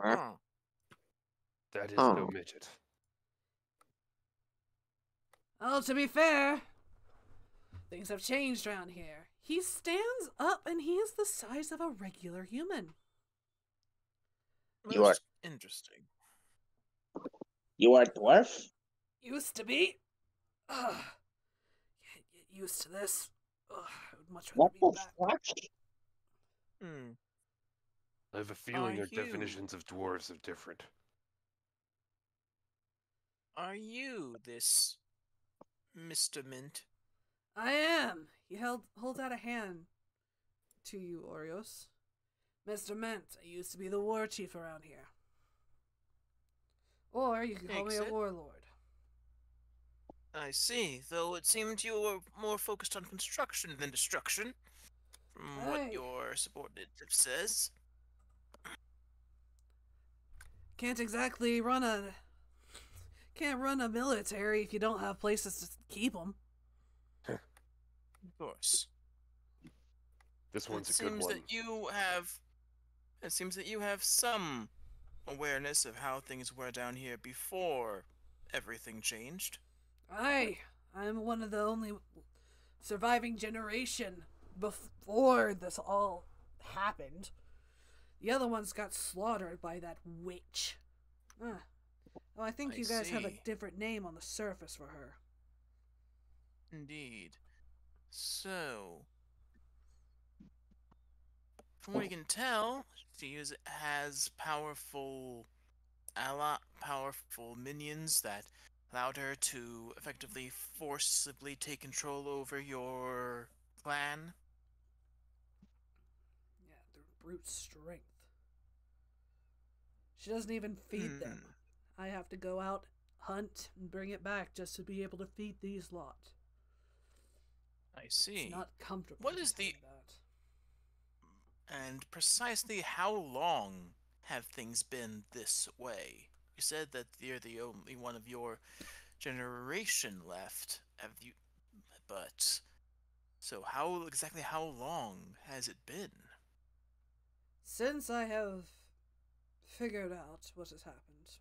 Oh. That is no Oh. midget. Oh, to be fair, things have changed around here. He stands up and he is the size of a regular human. You are- Most interesting. You are dwarf? Used to be. Ugh. Can't get used to this. Ugh, I would much rather What be the back. fuck? Hmm. I have a feeling Are our definitions of dwarves are different. Are you this Mr. Mint? I am. He holds out a hand to you, Orios. Mr. Ment, I used to be the war chief around here. Or you can call me a Exit. warlord. I see, though it seemed you were more focused on construction than destruction, from what Hey. your subordinate says. Can't run a military if you don't have places to keep them. Of course. This one's It a good seems one. that you have. It seems that you have some awareness of how things were down here before everything changed. I'm one of the only surviving generation before this all happened. The other ones got slaughtered by that witch. Oh, I think you guys have a see. different name on the surface for her. Indeed. So, from what you can tell, she has powerful minions that allowed her to effectively forcibly take control over your clan. Yeah, their brute strength. She doesn't even feed them. I have to go out, hunt, and bring it back just to be able to feed these lot. I It's see. not comfortable What to is tell the... you that. And precisely how long have things been this way? You said that you're the only one of your generation left. Have you... But... So how long has it been? Since I have figured out what has happened,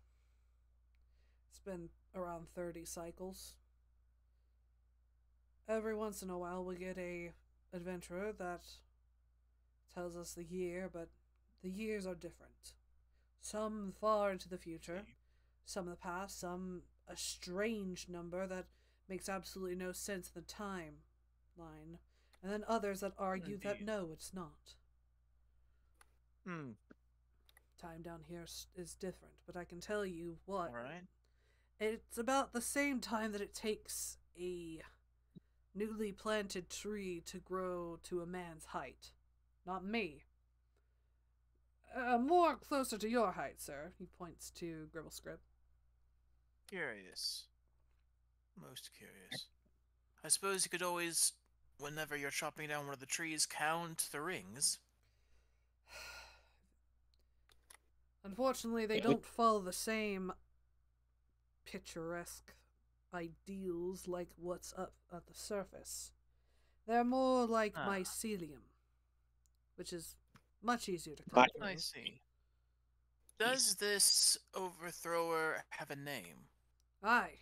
it's been around 30 cycles. Every once in a while we get a adventurer that tells us the year, but the years are different. Some far into the future, some in the past, some a strange number that makes absolutely no sense in the timeline, and then others that argue that Indeed. no, it's not. Hmm. Time down here is different, but I can tell you what. Alright. It's about the same time that it takes a newly planted tree to grow to a man's height. Not me. More closer to your height, sir. He points to Gribblescript. Curious. Most curious. I suppose you could always, whenever you're chopping down one of the trees, count the rings. Unfortunately, they don't follow the same picturesque ideals like what's up at the surface. They're more like mycelium, which is much easier to cut through. I see. Does this overthrower have a name? Aye.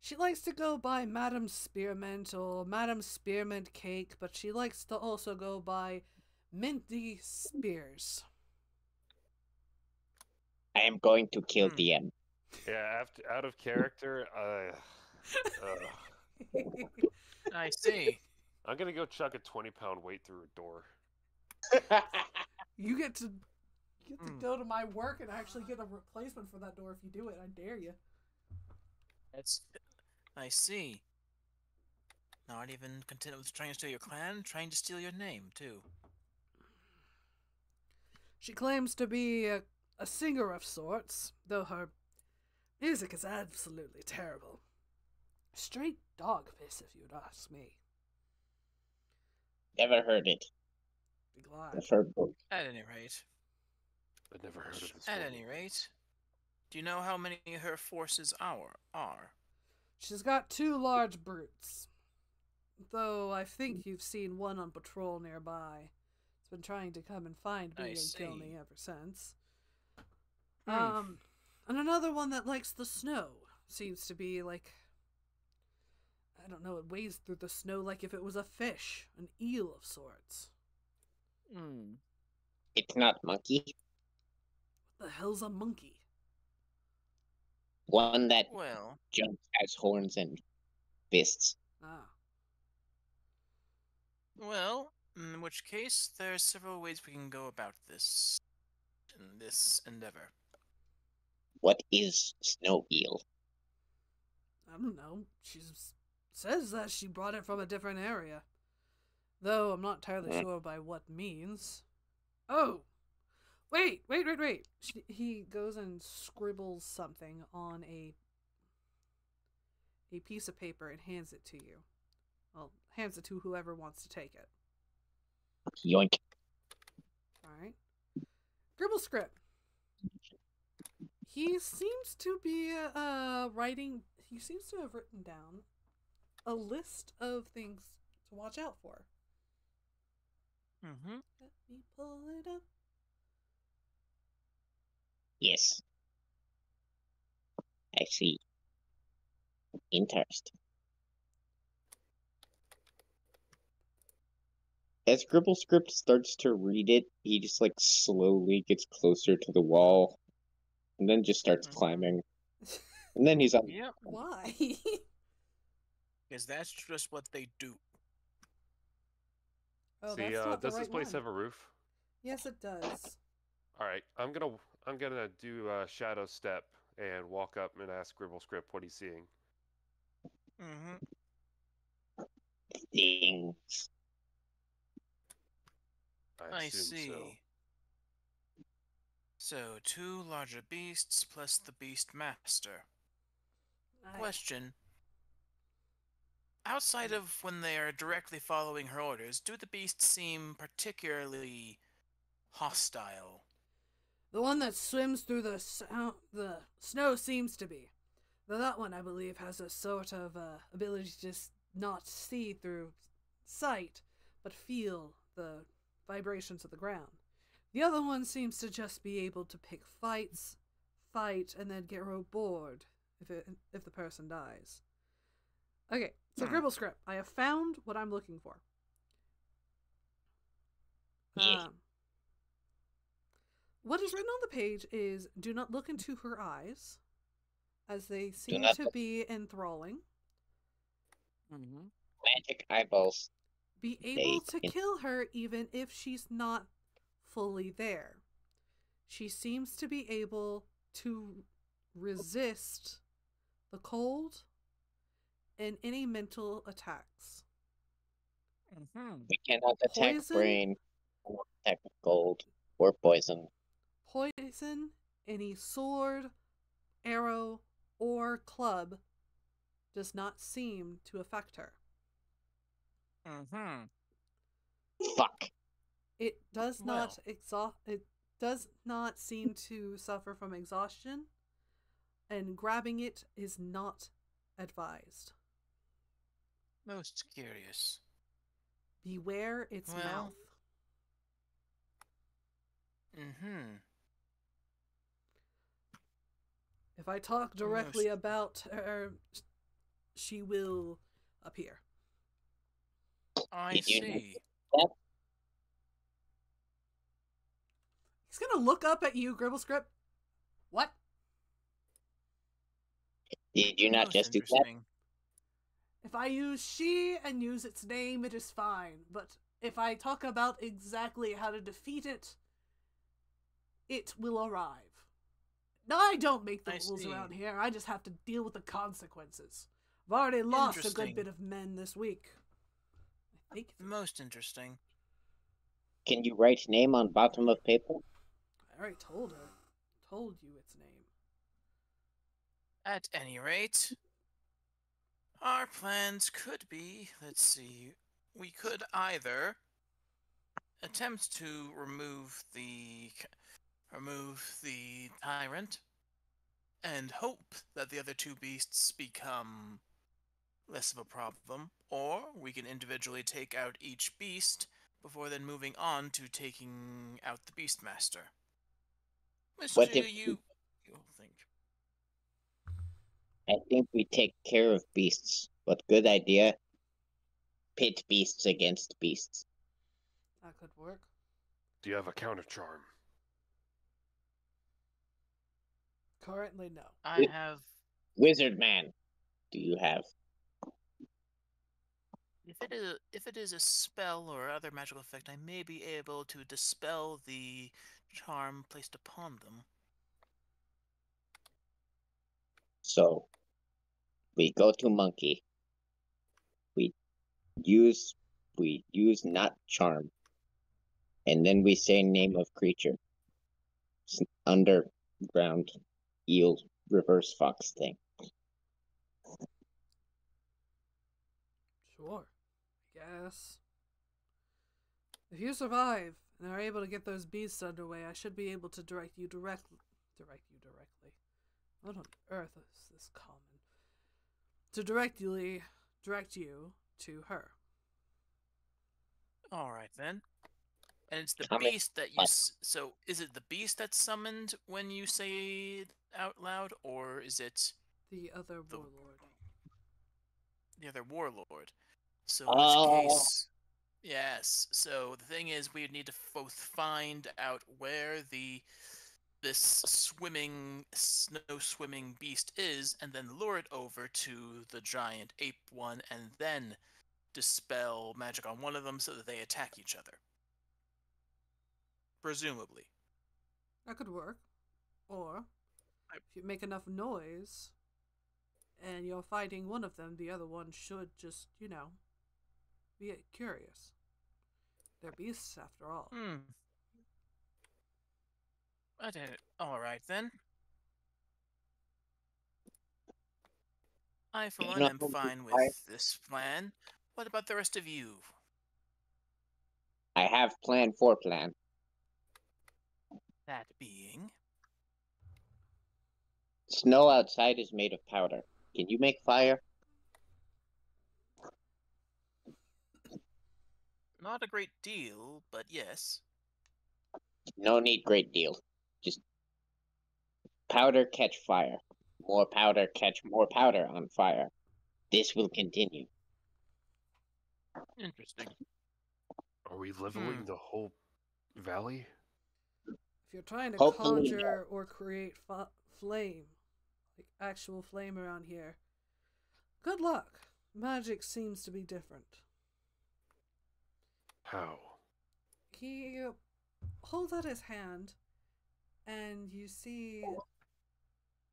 She likes to go by Madam Spearmint or Madam Spearmint Cake, but she likes to also go by Minty Spears. I am going to kill DM. Yeah, out of character, I see. I'm gonna go chuck a 20-pound weight through a door. You get to go to my work and actually get a replacement for that door if you do it. I dare you. I see. Not even content with trying to steal your clan, trying to steal your name, too. She claims to be a singer of sorts, though her music is absolutely terrible. Straight dog piss, if you'd ask me. Never heard it. Be glad. I've heard both. At any rate. I've never heard of this. At any rate, do you know how many her forces are? She's got 2 large brutes. Though I think you've seen one on patrol nearby. It's been trying to come and find me and kill me ever since. And another one that likes the snow. Seems to be like, I don't know, it wades through the snow like if it was a fish. An eel of sorts. It's not monkey. What the hell's a monkey? One that jumps, has horns and fists. Ah. Well, in which case, there are several ways we can go about this endeavor. What is snow eel? I don't know. She says that she brought it from a different area. Though I'm not entirely sure by what means. Oh! Wait! He goes and scribbles something on a piece of paper and hands it to you. Well, hands it to whoever wants to take it. Yoink. Alright. Gribblescript. He seems to be he seems to have written down a list of things to watch out for. Mm-hmm. Let me pull it up. Yes. I see. Interesting. As Gribblescript starts to read it, he just slowly gets closer to the wall, and then just starts climbing. And then he's on. Yep. Why? Because that's just what they do. Oh, See, that's not the does this right place one. have a roof? Yes, it does. All right, I'm gonna do a shadow step and walk up and ask Gribblescript what he's seeing. Things. I see. So. So 2 larger beasts plus the beast master. Aye. Question. outside of when they are directly following her orders, do the beasts seem particularly hostile? The one that swims through the snow seems to be. Though that one, I believe, has a sort of ability to just not see through sight, but feel the vibrations of the ground. The other one seems to just be able to pick fight, and then get real bored if the person dies. Okay, so Gribble Script, I have found what I'm looking for. Yeah. What is written on the page is, do not look into her eyes, as they seem not to look- be enthralling. Mm-hmm. Magic eyeballs. Be able They- to kill her even if she's not fully there. She seems to be able to resist the cold and any mental attacks. Mm-hmm. We cannot attack Poison? brain, or attack gold, or poison. Poison, any sword, arrow, or club does not seem to affect her. Mm-hmm. Fuck. It does not Well. It does not seem to suffer from exhaustion, and grabbing it is not advised. Most curious. Beware its Well. mouth. Mm-hmm. If I talk directly about her, she will appear. I Did you see. know He's gonna look up at you, Gribblescript. What? Did you not Most just do that? interesting. If I use she and use its name, it is fine. But if I talk about exactly how to defeat it, it will arrive. Now, I don't make the I rules see. around here. I just have to deal with the consequences. I've already lost a good Interesting. bit of men this week. I think Most interesting. Can you write name on bottom of paper? I already told her. Told you its name. At any rate, our plans could be, let's see, we could either attempt to remove the tyrant and hope that the other two beasts become less of a problem, or we can individually take out each beast before then moving on to taking out the Beastmaster. Which What do if you think? I think we take care of beasts. But good idea. Pit beasts against beasts. That could work. Do you have a counter charm? Currently, no. I have. Wizard man, do you have? If it is a spell or other magical effect, I may be able to dispel the charm placed upon them. So we go to monkey. We use not charm. And then we say name of creature. Underground eel reverse fox thing. Sure. I guess. If you survive and are able to get those beasts underway, I should be able to direct you directly. What on earth is this common? To direct you to her. All right then. And it's the Comment beast that you. what? So is it the beast that's summoned when you say it out loud, or is it The other warlord. the other warlord? So in Oh. which case, yes. So the thing is, we would need to both find out where this snow swimming beast is, and then lure it over to the giant ape one, and then dispel magic on one of them so that they attack each other. Presumably. That could work. Or, if you make enough noise and you're fighting one of them, the other one should just, be curious. They're beasts after all. All right then. I, for You one, know, am fine I with this plan. What about the rest of you? I have plan for plan. That being? Snow outside is made of powder. Can you make fire? Not a great deal, but yes. No need great deal. Just powder catch fire. More powder catch more powder on fire. This will continue. Interesting. Are we leveling the whole valley? If you're trying to Hopefully, conjure or create flame, like actual flame around here, good luck. Magic seems to be different. How? He holds out his hand, and you see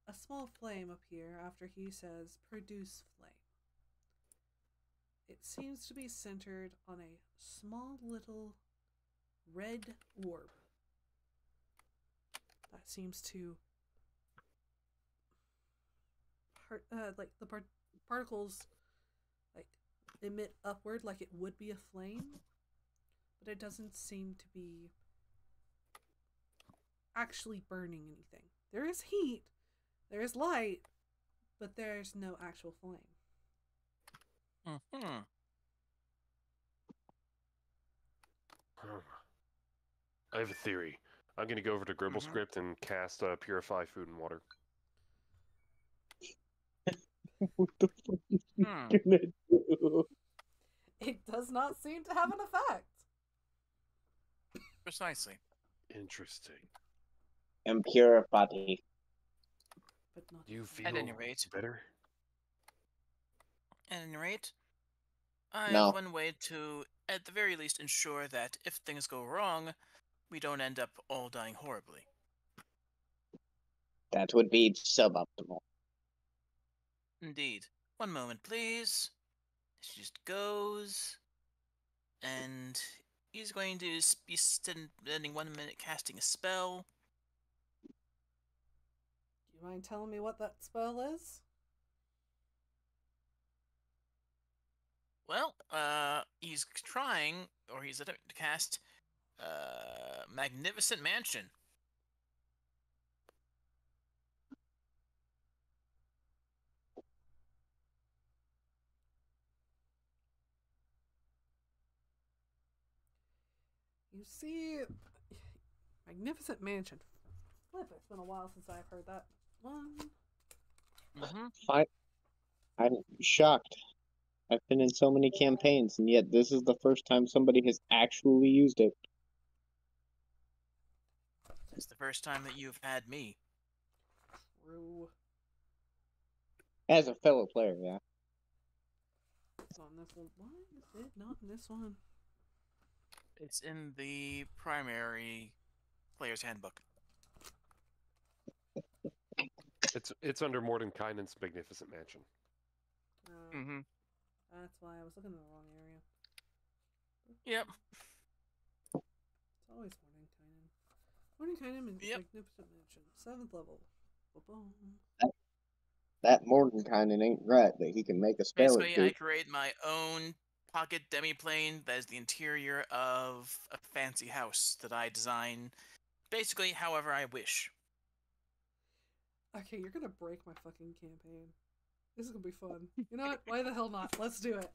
a small flame appear after he says, "Produce flame." It seems to be centered on a small little red orb that seems to particles like emit upward like it would be a flame, but it doesn't seem to be actually burning anything. There is heat, there is light, but there's no actual flame. Mm-hmm. I have a theory. I'm gonna go over to Gribble Script and cast Purify Food and Water. what the fuck is he Hmm. gonna do? It does not seem to have an effect. Precisely. Interesting. Impure body. But not Do you flame. feel At any rate. better? At any rate, I No. have one way to, at the very least, ensure that if things go wrong, we don't end up all dying horribly. That would be suboptimal. Indeed. One moment, please. This just goes. And he's going to be spending 1 minute casting a spell. Do you mind telling me what that spell is? Well, he's trying, or he's attempting to cast, Magnificent Mansion. You see, Magnificent Mansion. Flip, it's been a while since I've heard that one. Mm-hmm. I'm shocked. I've been in so many campaigns, and yet this is the first time somebody has actually used it. It's the first time that you've had me. True. As a fellow player, yeah. It's on this one. Why is it not in this one? It's in the primary player's handbook. It's under Mordenkainen's Magnificent Mansion. Mm-hmm. That's why I was looking in the wrong area. Yep. It's always Mordenkainen. Mordenkainen Yep. Magnificent Mansion. 7th level. Ba-boom. That Mordenkainen ain't right, but he can make a spell or Basically, two. I create my own pocket demiplane that is the interior of a fancy house that I design basically however I wish. Okay, you're gonna break my fucking campaign. This is gonna be fun. You know what? Why the hell not? Let's do it.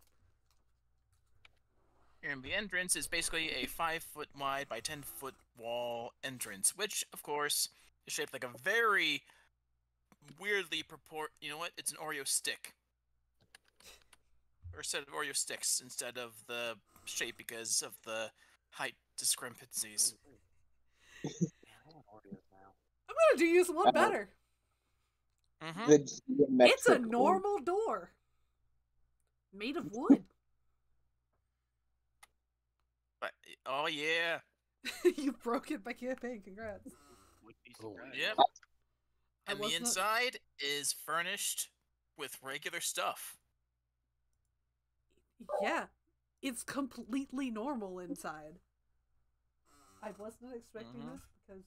And the entrance is basically a 5-foot wide by 10-foot wall entrance, which, of course, is shaped like a very weirdly You know what? It's an Oreo stick. Or a set of Oreo sticks instead of the shape because of the height discrepancies. Man, I want Oreos now. I'm gonna do use one better. Mm-hmm. The It's a geometric one. normal door. Made of wood. But, oh, yeah. You broke it by campaign. Congrats. Would be Oh, surprised. Yep. I And was the not- inside is furnished with regular stuff. Yeah, it's completely normal inside. I was not expecting Mhm. this because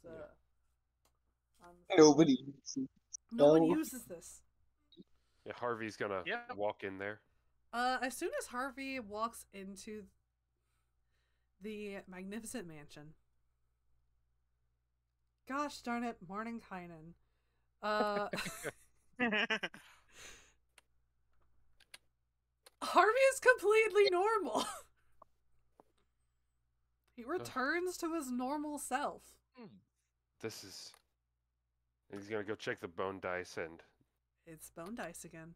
Nobody. no one No. uses this. Yeah, Harvey's gonna Yep. walk in there. As soon as Harvey walks into the magnificent mansion, gosh darn it, Mordenkainen. Harvey is completely normal. He returns to his normal self. This is. And he's gonna go check the bone dice and. It's bone dice again.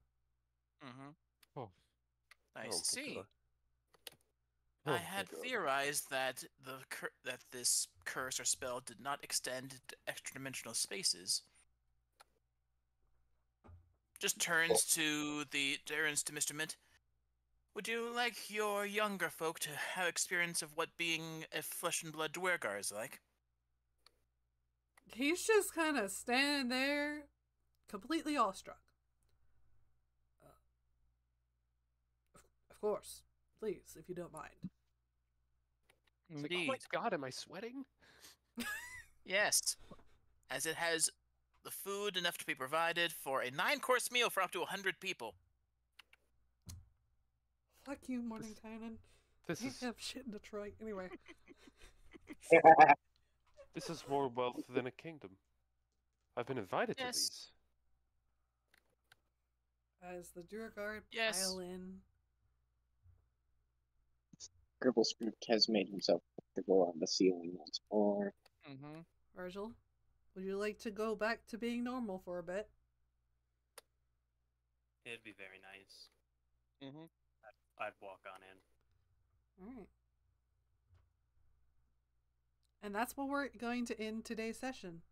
Oh. I Oh, see. God. I Oh, had God. theorized that that this curse or spell did not extend to extra-dimensional spaces. Just turns to Mr. Mint. Would you like your younger folk to have experience of what being a flesh and blood dwergar is like? He's just kind of standing there, completely awestruck. Of course. Please, if you don't mind. It's like, oh my God, am I sweating? Yes, as it has the food enough to be provided for a 9-course meal for up to 100 people. Fuck you, Mordenkainen. This Can't is have shit in Detroit. Anyway. this is more wealth than a kingdom. I've been invited to Yes. these. As the Duragard Yes. pile in. Gribblescript has made himself comfortable on the ceiling once more. Virgil, would you like to go back to being normal for a bit? It'd be very nice. I'd walk on in. Alright. And that's what we're going to end today's session.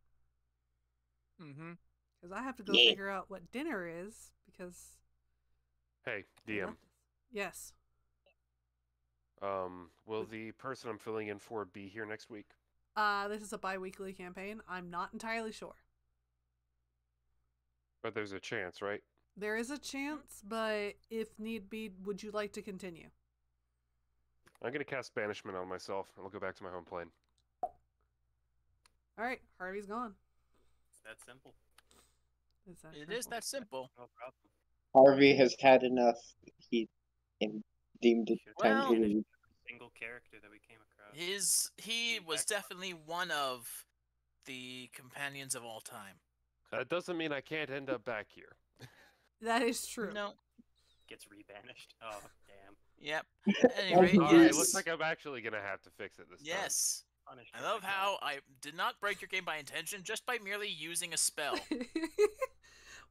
Because I have to go figure out what dinner is, because... Hey, they DM. left us. Yes. Will the person I'm filling in for be here next week? This is a bi-weekly campaign. I'm not entirely sure. But there's a chance, right? There is a chance, but if need be, would you like to continue? I'm gonna cast banishment on myself, and I'll go back to my home plane. Alright, Harvey's gone. It's that simple. It is that simple. No problem. Harvey has had enough. He deemed it time Well- to leave. Single character that we came across. He was definitely one of the companions of all time. That doesn't mean I can't end up back here. That is true. No. Gets rebanished. Oh, damn. Yep. At any rate, Alright, yes. it looks like I'm actually gonna have to fix it this time. Yes. Punished I him love again. how I did not break your game by intention, just by merely using a spell.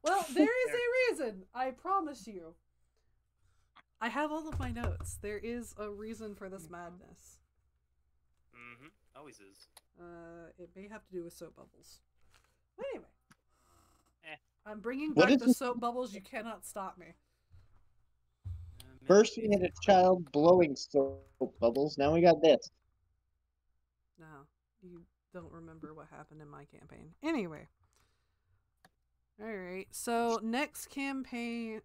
Well, there is a reason. I promise you. I have all of my notes. There is a reason for this madness. Always is. It may have to do with soap bubbles. But anyway. Eh. I'm bringing What back is the this- soap bubbles. You cannot stop me. First we had a child blowing soap bubbles, now we got this. No, you don't remember what happened in my campaign. Anyway. Alright, so next day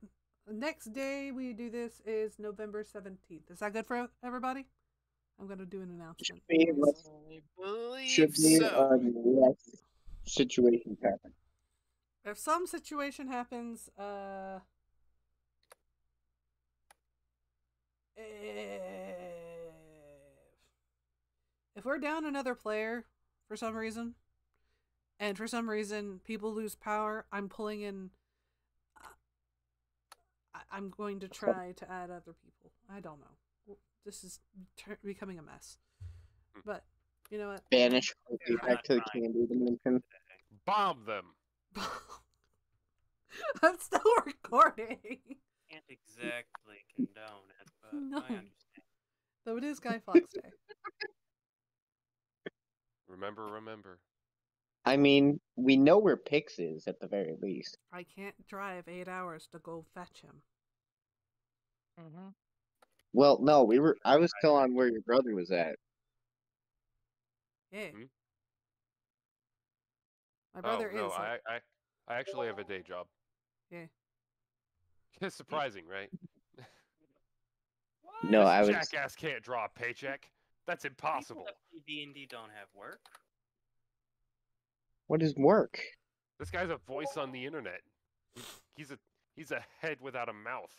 we do this is November 17th. Is that good for everybody? I'm going to do an announcement. Should be, anyways. I believe should be so. unless situations happen. If some situation happens, if we're down another player for some reason, and for some reason people lose power, I'm pulling in. I'm going to try to add other people. I don't know. This is becoming a mess. But you know what? Banish Harvey I'm back not to the trying. candy dimension. Bomb them! I'm still recording. Can't exactly condone it, but No. I understand. Though it is Guy Fawkes Day. Remember. I mean, we know where Pix is at the very least. I can't drive 8 hours to go fetch him. Well, no, I was still on where your brother was at. Yeah. Hmm? My brother no, is. I actually have a day job. Yeah. It's surprising, right? No, This I was. jackass can't draw a paycheck. That's impossible. D&D don't have work. What is work? This guy's a voice on the internet. He's He's a head without a mouth.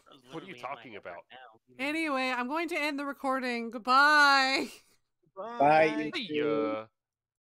That was What are you literally in my talking head right about? now. You mean- Anyway, I'm going to end the recording. Goodbye. Bye, you See two. ya.